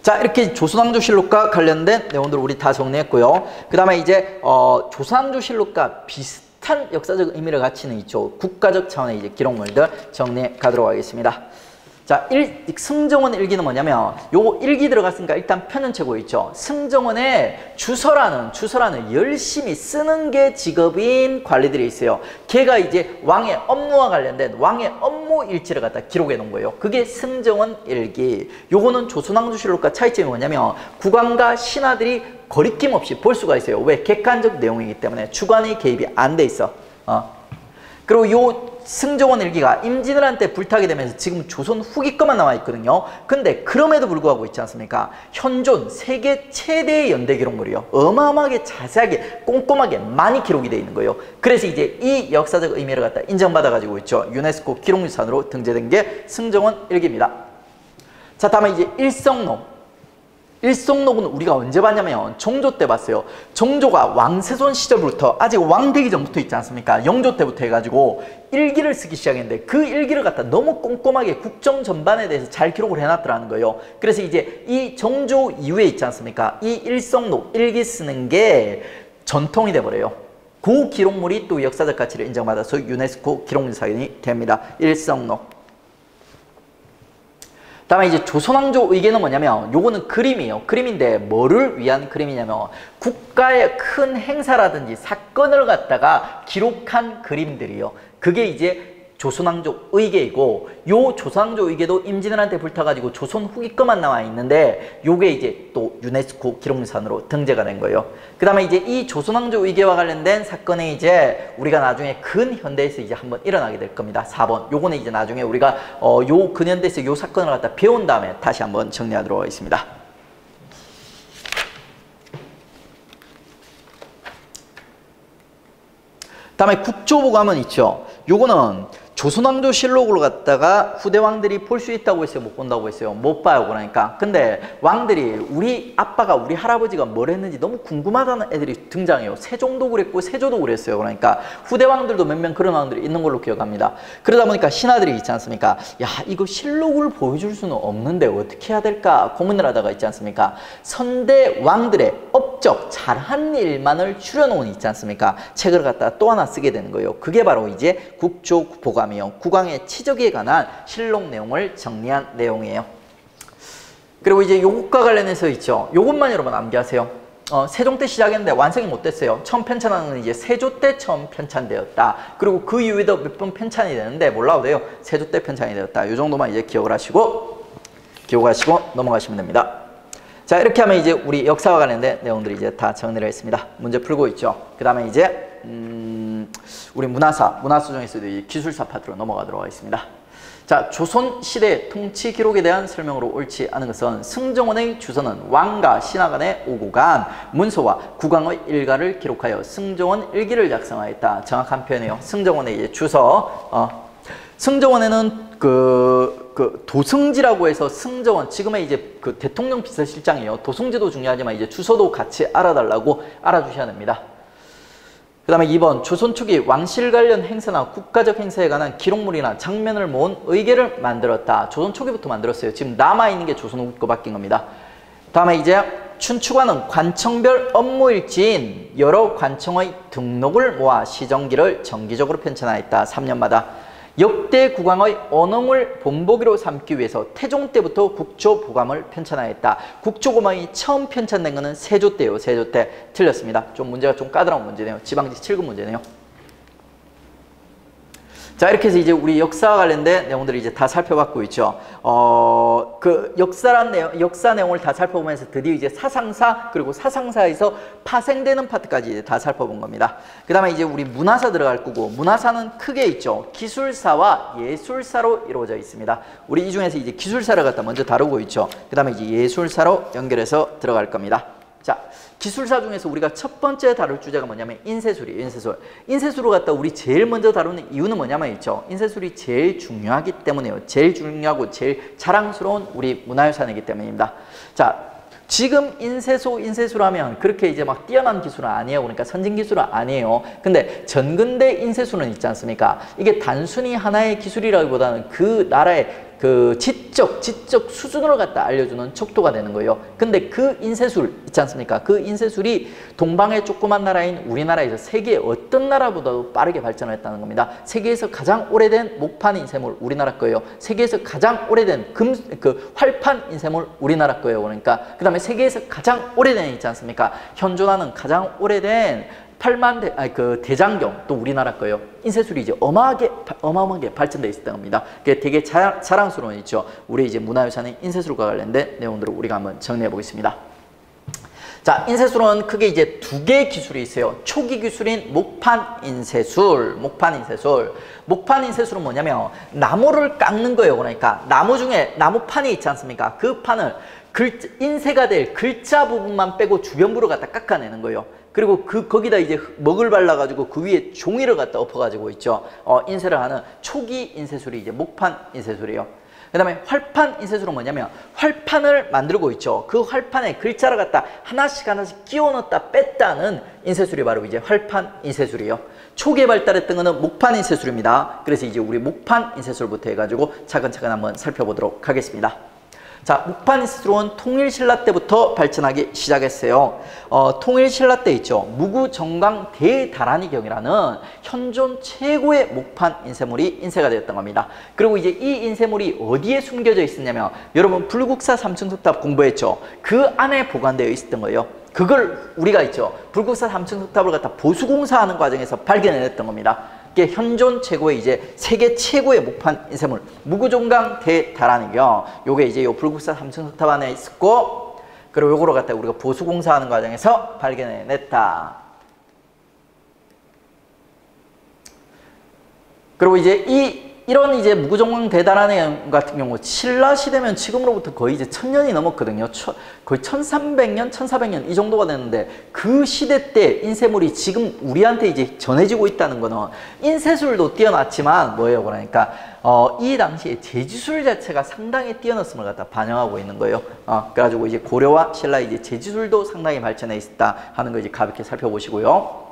자, 이렇게 조선왕조실록과 관련된 내용들 우리 다 정리했고요. 그 다음에 이제 조선왕조실록과 비슷한 역사적 의미를 갖추는 이쪽 국가적 차원의 이제 기록물들 정리해 가도록 하겠습니다. 자, 승정원 일기는 뭐냐면 요거 일기 들어갔으니까 일단 편연체고 있죠. 승정원에 주서라는 열심히 쓰는 게 직업인 관리들이 있어요. 걔가 이제 왕의 업무와 관련된 왕의 업무 일지를 갖다 기록해 놓은 거예요. 그게 승정원 일기. 요거는 조선왕조실록과 차이점이 뭐냐면 국왕과 신하들이 거리낌 없이 볼 수가 있어요. 왜? 객관적 내용이기 때문에 주관의 개입이 안 돼 있어. 그리고 요 승정원 일기가 임진왜란 때 불타게 되면서 지금 조선 후기 것만 나와 있거든요. 근데 그럼에도 불구하고 있지 않습니까? 현존 세계 최대의 연대 기록물이요. 어마어마하게 자세하게 꼼꼼하게 많이 기록이 되어 있는 거예요. 그래서 이제 이 역사적 의미를 갖다 인정받아 가지고 있죠. 유네스코 기록유산으로 등재된 게 승정원 일기입니다. 자, 다음에 이제 일성록. 일성록은 우리가 언제 봤냐면 정조 때 봤어요. 정조가 왕세손 시절부터 아직 왕 되기 전부터 있지 않습니까? 영조 때부터 해가지고 일기를 쓰기 시작했는데 그 일기를 갖다 너무 꼼꼼하게 국정 전반에 대해서 잘 기록을 해놨더라는 거예요. 그래서 이제 이 정조 이후에 있지 않습니까? 이 일성록 일기 쓰는 게 전통이 돼버려요. 그 기록물이 또 역사적 가치를 인정받아서 유네스코 기록유산이 됩니다. 일성록. 다음에 이제 조선왕조 의궤는 뭐냐면 요거는 그림이에요. 그림인데 뭐를 위한 그림이냐면 국가의 큰 행사라든지 사건을 갖다가 기록한 그림들이요. 그게 이제 조선왕조 의궤이고 요 조선왕조 의궤도 임진왜란 때 불타가지고 조선 후기 것만 나와 있는데 요게 이제 또 유네스코 기록유산으로 등재가 된 거예요. 그 다음에 이제 이 조선왕조 의궤와 관련된 사건이 이제 우리가 나중에 근현대에서 이제 한번 일어나게 될 겁니다. 4번. 요거는 이제 나중에 우리가 요 근현대에서 요 사건을 갖다 배운 다음에 다시 한번 정리하도록 하겠습니다. 다음에 국조보감은 있죠. 요거는 조선왕조실록으로 갖다가 후대 왕들이 볼 수 있다고 했어요? 못 본다고 했어요? 못 봐요. 그러니까. 근데 왕들이 우리 아빠가 우리 할아버지가 뭘 했는지 너무 궁금하다는 애들이 등장해요. 세종도 그랬고 세조도 그랬어요. 그러니까 후대 왕들도 몇 명 그런 왕들이 있는 걸로 기억합니다. 그러다 보니까 신하들이 있지 않습니까? 야, 이거 실록을 보여줄 수는 없는데 어떻게 해야 될까 고민을 하다가 있지 않습니까? 선대 왕들의 업적 잘한 일만을 추려놓은 있지 않습니까? 책을 갖다가 또 하나 쓰게 되는 거예요. 그게 바로 이제 국조보감 국왕의 치적에 관한 실록 내용을 정리한 내용이에요. 그리고 이제 요것과 관련해서 있죠. 요것만 여러분 암기하세요. 세종 때 시작했는데 완성이 못 됐어요. 처음 편찬하는 건 이제 세조 때 처음 편찬되었다. 그리고 그 이후에도 몇 번 편찬이 되는데 몰라도 돼요. 세조 때 편찬이 되었다. 요 정도만 이제 기억을 하시고 넘어가시면 됩니다. 자, 이렇게 하면 이제 우리 역사와 관련된 내용들이 이제 다 정리를 했습니다. 문제 풀고 있죠. 그 다음에 이제 우리 문화수 중에서도 이 기술사 파트로 넘어가도록 하겠습니다. 자, 조선시대 통치 기록에 대한 설명으로 옳지 않은 것은 승정원의 주서는 왕과 신하 간의 오고 간 문서와 국왕의 일가를 기록하여 승정원 일기를 작성하였다. 정확한 표현이에요. 승정원의 이제 주서. 승정원에는 도승지라고 해서 승정원, 지금의 이제 그 대통령 비서실장이에요. 도승지도 중요하지만 이제 주서도 같이 알아달라고 알아주셔야 됩니다. 그 다음에 2번, 조선 초기 왕실 관련 행사나 국가적 행사에 관한 기록물이나 장면을 모은 의궤를 만들었다. 조선 초기부터 만들었어요. 지금 남아있는 게 조선 후기 거 바뀐 겁니다. 다음에 이제 춘추관은 관청별 업무일지인 여러 관청의 등록을 모아 시정기를 정기적으로 편찬하였다. 3년마다 역대 국왕의 언흥을 본보기로 삼기 위해서 태종 때부터 국조보감을 편찬하였다. 국조보감이 처음 편찬된 것은 세조 때요. 세조 때. 틀렸습니다. 좀 문제가 좀 까다로운 문제네요. 지방지 7급 문제네요. 자, 이렇게 해서 이제 우리 역사와 관련된 내용들을 이제 다 살펴봤고 있죠. 그 역사 내용을 다 살펴보면서 드디어 이제 사상사 그리고 사상사에서 파생되는 파트까지 이제 다 살펴본 겁니다. 그 다음에 이제 우리 문화사 들어갈 거고, 문화사는 크게 있죠. 기술사와 예술사로 이루어져 있습니다. 우리 이 중에서 이제 기술사를 갖다 먼저 다루고 있죠. 그 다음에 이제 예술사로 연결해서 들어갈 겁니다. 자, 기술사 중에서 우리가 첫 번째 다룰 주제가 뭐냐면 인쇄술이에요. 인쇄술. 인쇄술을 갖다 우리 제일 먼저 다루는 이유는 뭐냐면 있죠. 인쇄술이 제일 중요하기 때문에요. 제일 중요하고 제일 자랑스러운 우리 문화유산이기 때문입니다. 자, 지금 인쇄술 하면 그렇게 이제 막 뛰어난 기술은 아니에요. 그러니까 선진 기술은 아니에요. 근데 전근대 인쇄술은 있지 않습니까? 이게 단순히 하나의 기술이라기보다는 그 나라의 그 지적 수준을 갖다 알려주는 척도가 되는 거예요. 근데 그 인쇄술 있지 않습니까? 그 인쇄술이 동방의 조그만 나라인 우리나라에서 세계 어떤 나라보다도 빠르게 발전을 했다는 겁니다. 세계에서 가장 오래된 목판 인쇄물 우리나라 거예요. 세계에서 가장 오래된 활판 인쇄물 우리나라 거예요. 그러니까 그 다음에 세계에서 가장 오래된 있지 않습니까? 현존하는 가장 오래된 대장경 또 우리나라 거예요. 인쇄술이 이제 어마어마하게 발전되어 있었던 겁니다. 그게 되게 자랑스러운 있죠. 우리 이제 문화유산의 인쇄술과 관련된 내용들을 우리가 한번 정리해 보겠습니다. 자, 인쇄술은 크게 이제 두 개의 기술이 있어요. 초기 기술인 목판 인쇄술. 목판 인쇄술은 뭐냐면 나무를 깎는 거예요. 그러니까 나무 중에 나무판이 있지 않습니까? 그 판을 인쇄가 될 글자 부분만 빼고 주변부를 갖다 깎아내는 거예요. 그리고 거기다 이제 먹을 발라가지고 그 위에 종이를 갖다 엎어가지고 있죠. 인쇄를 하는 초기 인쇄술이 이제 목판 인쇄술이에요. 그 다음에 활판 인쇄술은 뭐냐면 활판을 만들고 있죠. 그 활판에 글자를 갖다 하나씩 끼워 넣었다 뺐다는 인쇄술이 바로 이제 활판 인쇄술이에요. 초기에 발달했던 거는 목판 인쇄술입니다. 그래서 이제 우리 목판 인쇄술부터 해가지고 차근차근 한번 살펴보도록 하겠습니다. 자, 목판 인쇄술은 통일신라 때부터 발전하기 시작했어요. 통일신라 때 있죠. 무구정강 대다란이경이라는 현존 최고의 목판 인쇄물이 인쇄가 되었던 겁니다. 그리고 이제 이 인쇄물이 어디에 숨겨져 있었냐면 여러분 불국사 3층 석탑 공부했죠. 그 안에 보관되어 있었던 거예요. 그걸 우리가 있죠. 불국사 3층 석탑을 갖다 보수공사하는 과정에서 발견해냈던 겁니다. 이게 현존 최고의 이제 세계 최고의 목판 인쇄물 무구정강 대다란이경. 요게 이제 요 불국사 3층 석탑 안에 있었고, 그리고 요거를 갖다 우리가 보수공사하는 과정에서 발견해냈다. 그리고 이제 이런 이제 무구정강 대다란이경 같은 경우 신라 시대면 지금으로부터 거의 이제 1000년이 넘었거든요. 거의 1300년, 1400년 이 정도가 됐는데 그 시대 때 인쇄물이 지금 우리한테 이제 전해지고 있다는 거는 인쇄술도 뛰어났지만 뭐예요? 그러니까 이 당시에 제지술 자체가 상당히 뛰어났음을 갖다 반영하고 있는 거예요. 그래가지고 이제 고려와 신라 이제 제지술도 상당히 발전해 있었다 하는 거 이제 가볍게 살펴보시고요.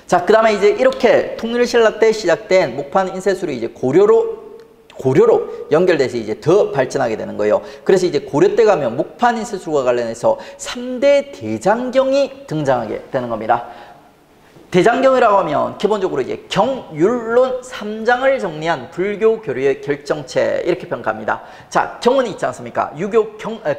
자, 그 다음에 이제 이렇게 통일신라 때 시작된 목판 인쇄술이 이제 고려로 연결돼서 이제 더 발전하게 되는 거예요. 그래서 이제 고려 때 가면 목판 인쇄술과 관련해서 3대 대장경이 등장하게 되는 겁니다. 대장경이라고 하면 기본적으로 이제 경율론 3장을 정리한 불교 교류의 결정체 이렇게 평가합니다. 자, 경은 있지 않습니까?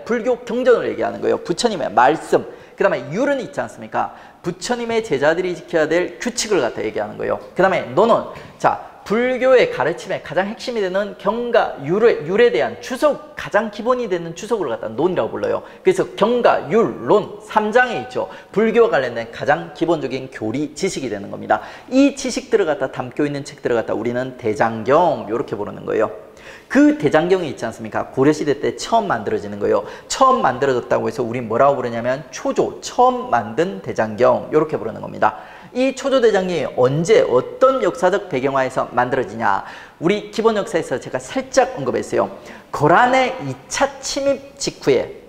불교 경전을 얘기하는 거예요. 부처님의 말씀. 그 다음에 율은 있지 않습니까? 부처님의 제자들이 지켜야 될 규칙을 갖다 얘기하는 거예요. 그 다음에 노는, 자, 불교의 가르침의 가장 핵심이 되는 경과 율에 대한 주석, 가장 기본이 되는 주석을 갖다 논이라고 불러요. 그래서 경과 율, 론 3장에 있죠. 불교와 관련된 가장 기본적인 교리 지식이 되는 겁니다. 이 지식들을 갖다 담고 있는 책들을 갖다 우리는 대장경 이렇게 부르는 거예요. 그 대장경이 있지 않습니까? 고려시대 때 처음 만들어지는 거예요. 처음 만들어졌다고 해서 우린 뭐라고 부르냐면 초조, 처음 만든 대장경 이렇게 부르는 겁니다. 이 초조대장경이 언제 어떤 역사적 배경화에서 만들어지냐, 우리 기본 역사에서 제가 살짝 언급했어요. 거란의 2차 침입 직후에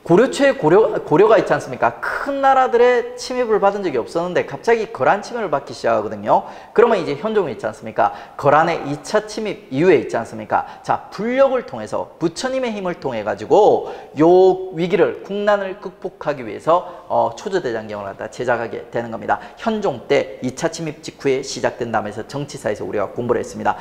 고려 초에 고려가 있지 않습니까? 큰 나라들의 침입을 받은 적이 없었는데 갑자기 거란 침입을 받기 시작하거든요. 그러면 이제 현종이 있지 않습니까? 거란의 2차 침입 이후에 있지 않습니까? 자, 불력을 통해서 부처님의 힘을 통해 가지고 요 위기를 국난을 극복하기 위해서 초조대장경을 갖다 제작하게 되는 겁니다. 현종 때 2차 침입 직후에 시작된다면서 정치사에서 우리가 공부를 했습니다.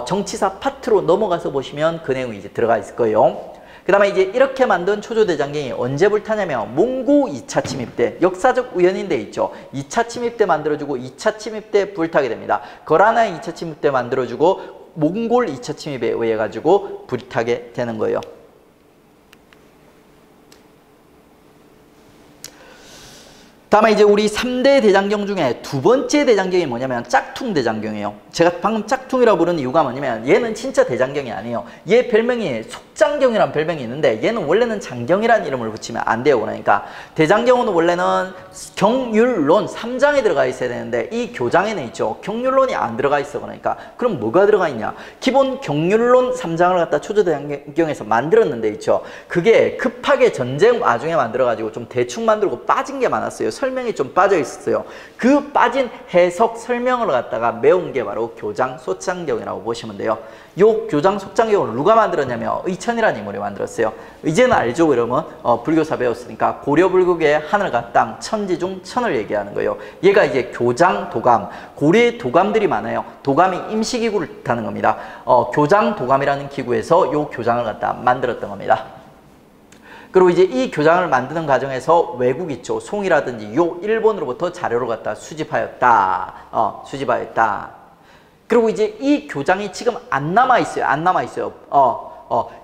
정치사 파트로 넘어가서 보시면 그 내용이 이제 들어가 있을 거예요. 그 다음에 이제 이렇게 만든 초조대장경이 언제 불타냐면 몽고 2차 침입 때, 역사적 우연인데 있죠. 2차 침입 때 만들어주고 2차 침입 때 불타게 됩니다. 거란의 2차 침입 때 만들어주고 몽골 2차 침입에 의해 가지고 불타게 되는 거예요. 다음에 이제 우리 3대 대장경 중에 두 번째 대장경이 뭐냐면 짝퉁 대장경이에요. 제가 방금 짝퉁이라고 부르는 이유가 뭐냐면 얘는 진짜 대장경이 아니에요. 얘 별명이 속장경이라는 별명이 있는데 얘는 원래는 장경이라는 이름을 붙이면 안 돼요. 그러니까 대장경은 원래는 경률론 3장에 들어가 있어야 되는데 이 교장에는 있죠. 경률론이 안 들어가 있어. 그러니까 그럼 뭐가 들어가 있냐? 기본 경률론 3장을 갖다 초조대장경에서 만들었는데 있죠. 그게 급하게 전쟁 와중에 만들어가지고 좀 대충 만들고 빠진 게 많았어요. 설명이 좀 빠져 있었어요. 그 빠진 해석 설명을 갖다가 메운 게 바로 교장 속장경이라고 보시면 돼요. 요 교장 속장경을 누가 만들었냐면 의천이라는 인물이 만들었어요. 이제는 알죠. 그러면 불교사 배웠으니까 고려불국의 하늘과 땅, 천지 중 천을 얘기하는 거예요. 얘가 이제 교장 도감, 고려의 도감들이 많아요. 도감이 임시기구를 뜻하는 겁니다. 교장 도감이라는 기구에서 요 교장을 갖다 만들었던 겁니다. 그리고 이제 이 교장을 만드는 과정에서 외국 있죠. 송이라든지 요 일본으로부터 자료를 갖다 수집하였다. 그리고 이제 이 교장이 지금 안 남아있어요. 안 남아있어요.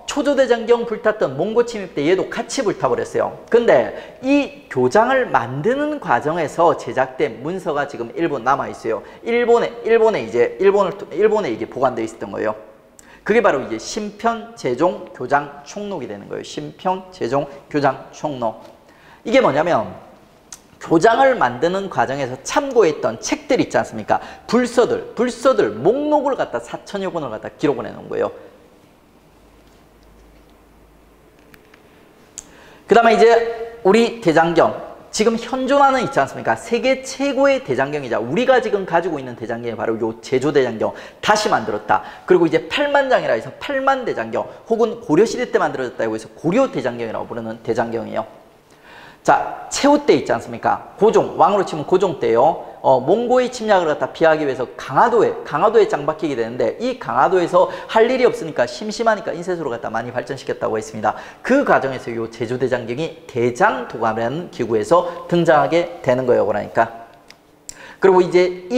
초조대장경 불탔던 몽고 침입 때 얘도 같이 불타버렸어요. 근데 이 교장을 만드는 과정에서 제작된 문서가 지금 일본 남아있어요. 일본에 이게 보관되어 있었던 거예요. 그게 바로 이제 심편 제종 교장 총록이 되는 거예요. 심편 제종 교장 총록. 이게 뭐냐면 교장을 만드는 과정에서 참고했던 책들 있지 않습니까? 불서들 목록을 갖다 4천여 권을 갖다 기록을 해놓은 거예요. 그 다음에 이제 우리 대장경 지금 현존하는 있지 않습니까? 세계 최고의 대장경이자 우리가 지금 가지고 있는 대장경이 바로 요 제조대장경 다시 만들었다. 그리고 이제 8만장이라 해서 8만 대장경 혹은 고려시대 때 만들어졌다고 해서 고려대장경이라고 부르는 대장경이에요. 자, 최후 때 있지 않습니까? 고종, 왕으로 치면 고종 때요. 몽고의 침략을 갖다 피하기 위해서 강화도에 짱 박히게 되는데 이 강화도에서 할 일이 없으니까 심심하니까 인쇄소를 갖다 많이 발전시켰다고 했습니다. 그 과정에서 이 제조대장경이 대장도감이라는 기구에서 등장하게 되는 거예요. 그러니까. 그리고 이제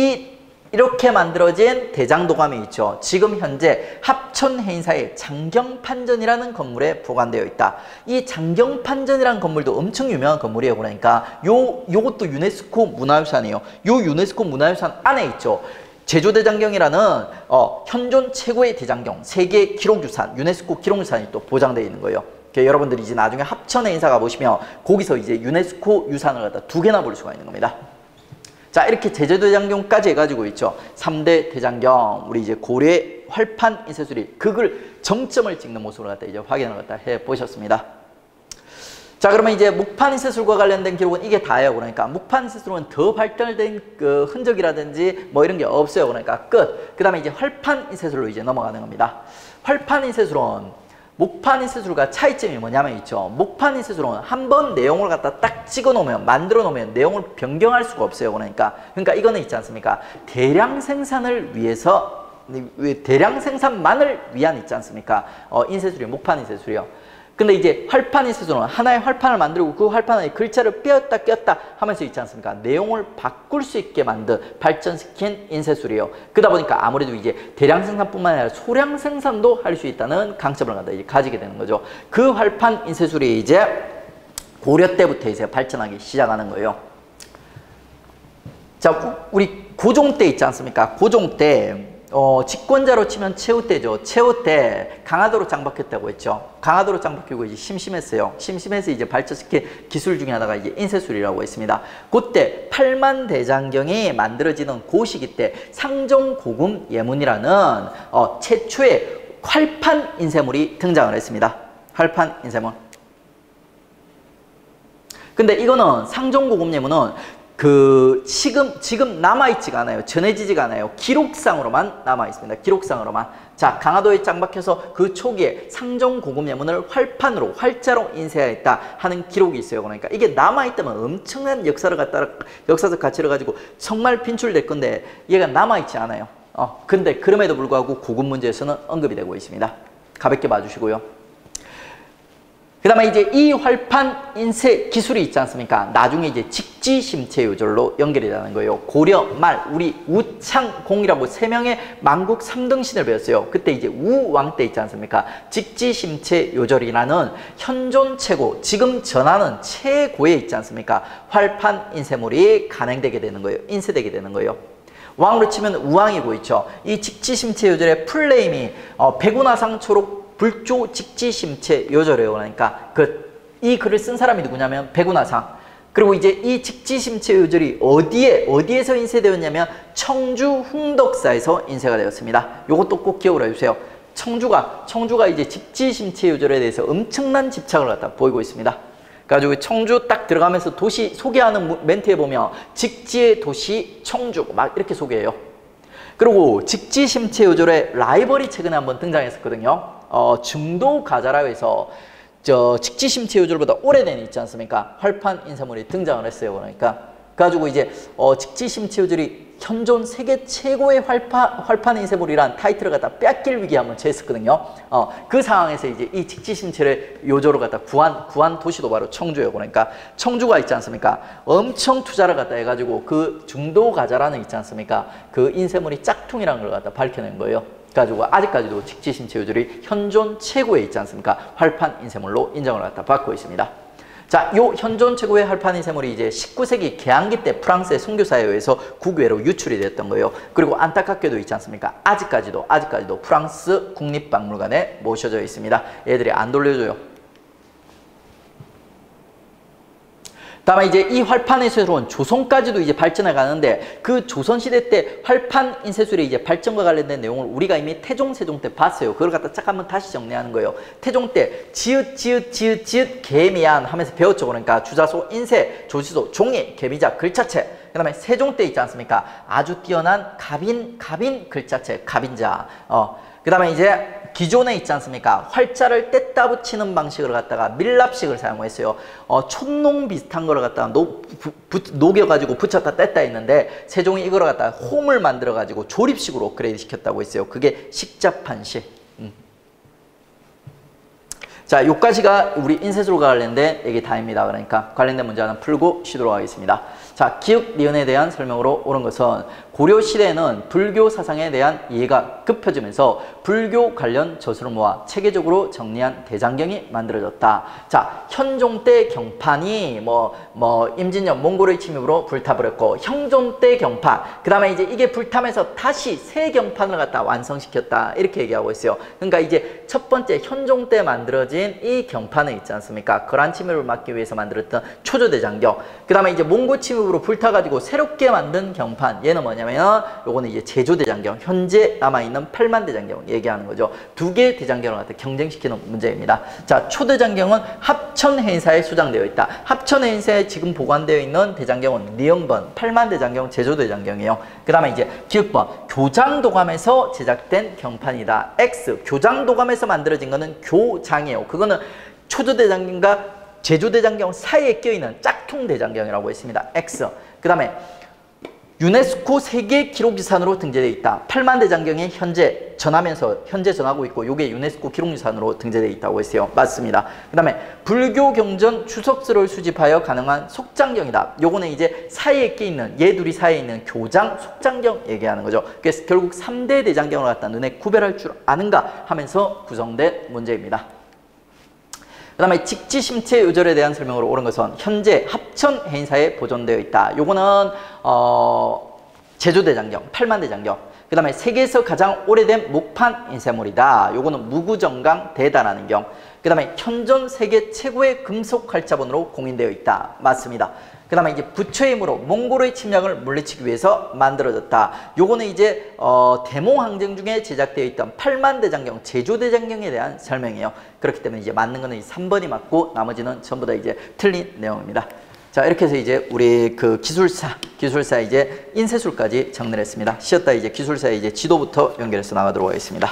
이렇게 만들어진 대장도감이 있죠. 지금 현재 합천해인사의 장경판전이라는 건물에 보관되어 있다. 이 장경판전이라는 건물도 엄청 유명한 건물이에요. 그러니까 요것도 유네스코 문화유산이에요. 요 유네스코 문화유산 안에 있죠. 제조대장경이라는 현존 최고의 대장경, 세계 기록유산, 유네스코 기록유산이 또 보장되어 있는 거예요. 여러분들이 이제 나중에 합천해인사 가보시면 거기서 이제 유네스코 유산을 갖다 2개나 볼 수가 있는 겁니다. 자, 이렇게 제조대장경까지 해가지고 있죠. 3대 대장경, 우리 이제 고려의 활판 인쇄술이 그걸 정점을 찍는 모습으로 갖다 이제 확인을 갖다 해 보셨습니다. 자, 그러면 이제 목판 인쇄술과 관련된 기록은 이게 다예요. 그러니까 목판 인쇄술은 더 발달된 그 흔적이라든지 뭐 이런 게 없어요. 그러니까 끝. 그 다음에 이제 활판 인쇄술로 이제 넘어가는 겁니다. 활판 인쇄술은 목판 인쇄술과 차이점이 뭐냐면 있죠. 목판 인쇄술은 한번 내용을 갖다 딱 찍어 놓으면, 만들어 놓으면 내용을 변경할 수가 없어요. 그러니까 이거는 있지 않습니까? 대량 생산을 위해서, 대량 생산만을 위한 있지 않습니까? 인쇄술이 목판 인쇄술이요. 근데 이제 활판 인쇄술은 하나의 활판을 만들고 그 활판에 글자를 빼었다 꼈다 하면서 있지 않습니까? 내용을 바꿀 수 있게 만든 발전시킨 인쇄술이에요. 그러다 보니까 아무래도 이제 대량 생산뿐만 아니라 소량 생산도 할 수 있다는 강점을 갖다 이제 가지게 되는 거죠. 그 활판 인쇄술이 이제 고려 때부터 이제 발전하기 시작하는 거예요. 자, 우리 고종 때 있지 않습니까? 고종 때 집권자로 치면 최후 때죠. 최후 때 강화도로 짱 박혔다고 했죠. 강화도로 짱 박히고 이제 심심했어요. 심심해서 이제 발전시킨 기술 중에 하나가 이제 인쇄술이라고 했습니다. 그때 8만 대장경이 만들어지는 그 시기 때 상종고금 예문이라는 최초의 활판 인쇄물이 등장을 했습니다. 활판 인쇄물. 근데 이거는 상종고급예물은 지금 남아있지가 않아요. 전해지지가 않아요. 기록상으로만 남아있습니다. 기록상으로만. 자, 강화도에 짱 박혀서 그 초기에 상종고급예물을 활판으로, 활자로 인쇄하였다 하는 기록이 있어요. 그러니까 이게 남아있다면 엄청난 역사적 가치를 가지고 정말 빈출될 건데 얘가 남아있지 않아요. 근데 그럼에도 불구하고 고급 문제에서는 언급이 되고 있습니다. 가볍게 봐주시고요. 그 다음에 이제 이 활판 인쇄 기술이 있지 않습니까? 나중에 이제 직지심체 요절로 연결이 되는 거예요. 고려 말 우리 우창공이라고 3명의 만국 3등신을 배웠어요. 그때 이제 우왕 때 있지 않습니까? 직지심체 요절이라는 현존 최고, 지금 전하는 최고에 있지 않습니까? 활판 인쇄물이 간행되게 되는 거예요. 인쇄되게 되는 거예요. 왕으로 치면 우왕이고 있죠. 이 직지심체 요절의 풀네임이 백운화상 초록 불조 직지심체 요절이에요. 그러니까 이 글을 쓴 사람이 누구냐면 백운화상. 그리고 이제 이 직지심체 요절이 어디에서 인쇄되었냐면 청주 흥덕사에서 인쇄가 되었습니다. 요것도 꼭 기억을 해주세요. 청주가 이제 직지심체 요절에 대해서 엄청난 집착을 갖다 보이고 있습니다. 그래가지고 청주 딱 들어가면서 도시 소개하는 멘트에 보면 직지의 도시 청주 막 이렇게 소개해요. 그리고 직지심체 요절의 라이벌이 최근에 한번 등장했었거든요. 중도가자라고 해서 직지심체 요절보다 오래된 있지 않습니까? 활판 인쇄물이 등장을 했어요. 그러니까 그래가지고 이제 직지심체 요절이 현존 세계 최고의 활판 인쇄물이란 타이틀을 갖다 뺏길 위기에 한번 처했었거든요. 그 상황에서 이제 이 직지심체를 요절을 갖다 구한 도시도 바로 청주예요. 그러니까 청주가 있지 않습니까? 엄청 투자를 갖다 해가지고 그 중도가자라는 있지 않습니까? 그 인쇄물이 짝퉁이라는 걸 갖다 밝혀낸 거예요. 그래가지고 아직까지도 직지심체 요절이 현존 최고에 있지 않습니까? 활판 인쇄물로 인정을 갖다 받고 있습니다. 자, 요 현존 최고의 활판 인쇄물이 이제 19세기 개항기 때 프랑스의 선교사에 의해서 국외로 유출이 됐던 거예요. 그리고 안타깝게도 있지 않습니까? 아직까지도 프랑스 국립박물관에 모셔져 있습니다. 얘들이 안 돌려줘요. 다음에 이제 이 활판 인쇄술은 조선까지도 이제 발전해 가는데 그 조선시대 때 활판 인쇄술의 이제 발전과 관련된 내용을 우리가 이미 태종, 세종 때 봤어요. 그걸 갖다 쫙 한번 다시 정리하는 거예요. 태종 때 지읒 개미안 하면서 배웠죠. 그러니까 주자소, 인쇄, 조지소, 종이, 개미자, 글자체. 그 다음에 세종 때 있지 않습니까? 아주 뛰어난 갑인 글자체, 갑인자. 그 다음에 이제 기존에 있지 않습니까? 활자를 뗐다 붙이는 방식을 갖다가 밀랍식을 사용했어요. 촛농 비슷한 거를 갖다가 녹여가지고 붙였다 뗐다 했는데 세종이 이걸 갖다가 홈을 만들어가지고 조립식으로 업그레이드 시켰다고 했어요. 그게 식자판식. 자, 요까지가 우리 인쇄술과 관련된 얘기 다입니다. 그러니까 관련된 문제 하나 풀고 쉬도록 하겠습니다. 자, 기역, 니은에 대한 설명으로 옳은 것은 고려 시대에는 불교 사상에 대한 이해가 급해지면서 불교 관련 저술을 모아 체계적으로 정리한 대장경이 만들어졌다. 자, 현종 때 경판이 임진년 몽골의 침입으로 불타버렸고 형종 때 경판, 그 다음에 이제 이게 불타면서 다시 새 경판을 갖다 완성시켰다. 이렇게 얘기하고 있어요. 그러니까 이제 첫 번째 현종 때 만들어진 이 경판은 있지 않습니까? 거란 침입을 막기 위해서 만들었던 초조대장경. 그 다음에 이제 몽골 침입으로 불타가지고 새롭게 만든 경판. 얘는 뭐냐면 요거는 이제 제조대장경, 현재 남아있는 8만 대장경 얘기하는 거죠. 두 개의 대장경을 갖다 경쟁시키는 문제입니다. 자, 초대장경은 합천해인사에 수장되어 있다. 합천해인사에 지금 보관되어 있는 대장경은 니은번 8만 대장경 제조대장경이에요. 그 다음에 이제 기억번 교장도감에서 제작된 경판이다. X 교장도감에서 만들어진 거는 교장이에요. 그거는 초조대장경과 제조대장경 사이에 껴있는 짝퉁대장경이라고 했습니다. X. 그 다음에 유네스코 세계 기록유산으로 등재되어 있다. 8만 대장경이 현재 전하고 있고 요게 유네스코 기록유산으로 등재되어 있다고 했어요. 맞습니다. 그 다음에 불교 경전 추석서를 수집하여 가능한 속장경이다. 요거는 이제 사이에 끼있는 얘 둘이 사이에 있는 교장, 속장경 얘기하는 거죠. 그래서 결국 3대 대장경을 갖다 눈에 구별할 줄 아는가 하면서 구성된 문제입니다. 그 다음에 직지심체 요절에 대한 설명으로 옳은 것은 현재 합천해인사에 보존되어 있다. 요거는 제조대장경, 8만 대장경. 그 다음에 세계에서 가장 오래된 목판 인쇄물이다. 요거는 무구정강 대다라는 경. 그 그 다음에 현존 세계 최고의 금속 활자본으로 공인되어 있다. 맞습니다. 그 다음에 이제 부처의 힘으로 몽골의 침략을 물리치기 위해서 만들어졌다. 요거는 이제 대몽항쟁 중에 제작되어 있던 8만 대장경, 제조대장경에 대한 설명이에요. 그렇기 때문에 이제 맞는 거는 3번이 맞고 나머지는 전부 다 이제 틀린 내용입니다. 자, 이렇게 해서 이제 우리 그 기술사 이제 인쇄술까지 정리를 했습니다. 쉬었다 이제 기술사의 이제 지도부터 연결해서 나가도록 하겠습니다.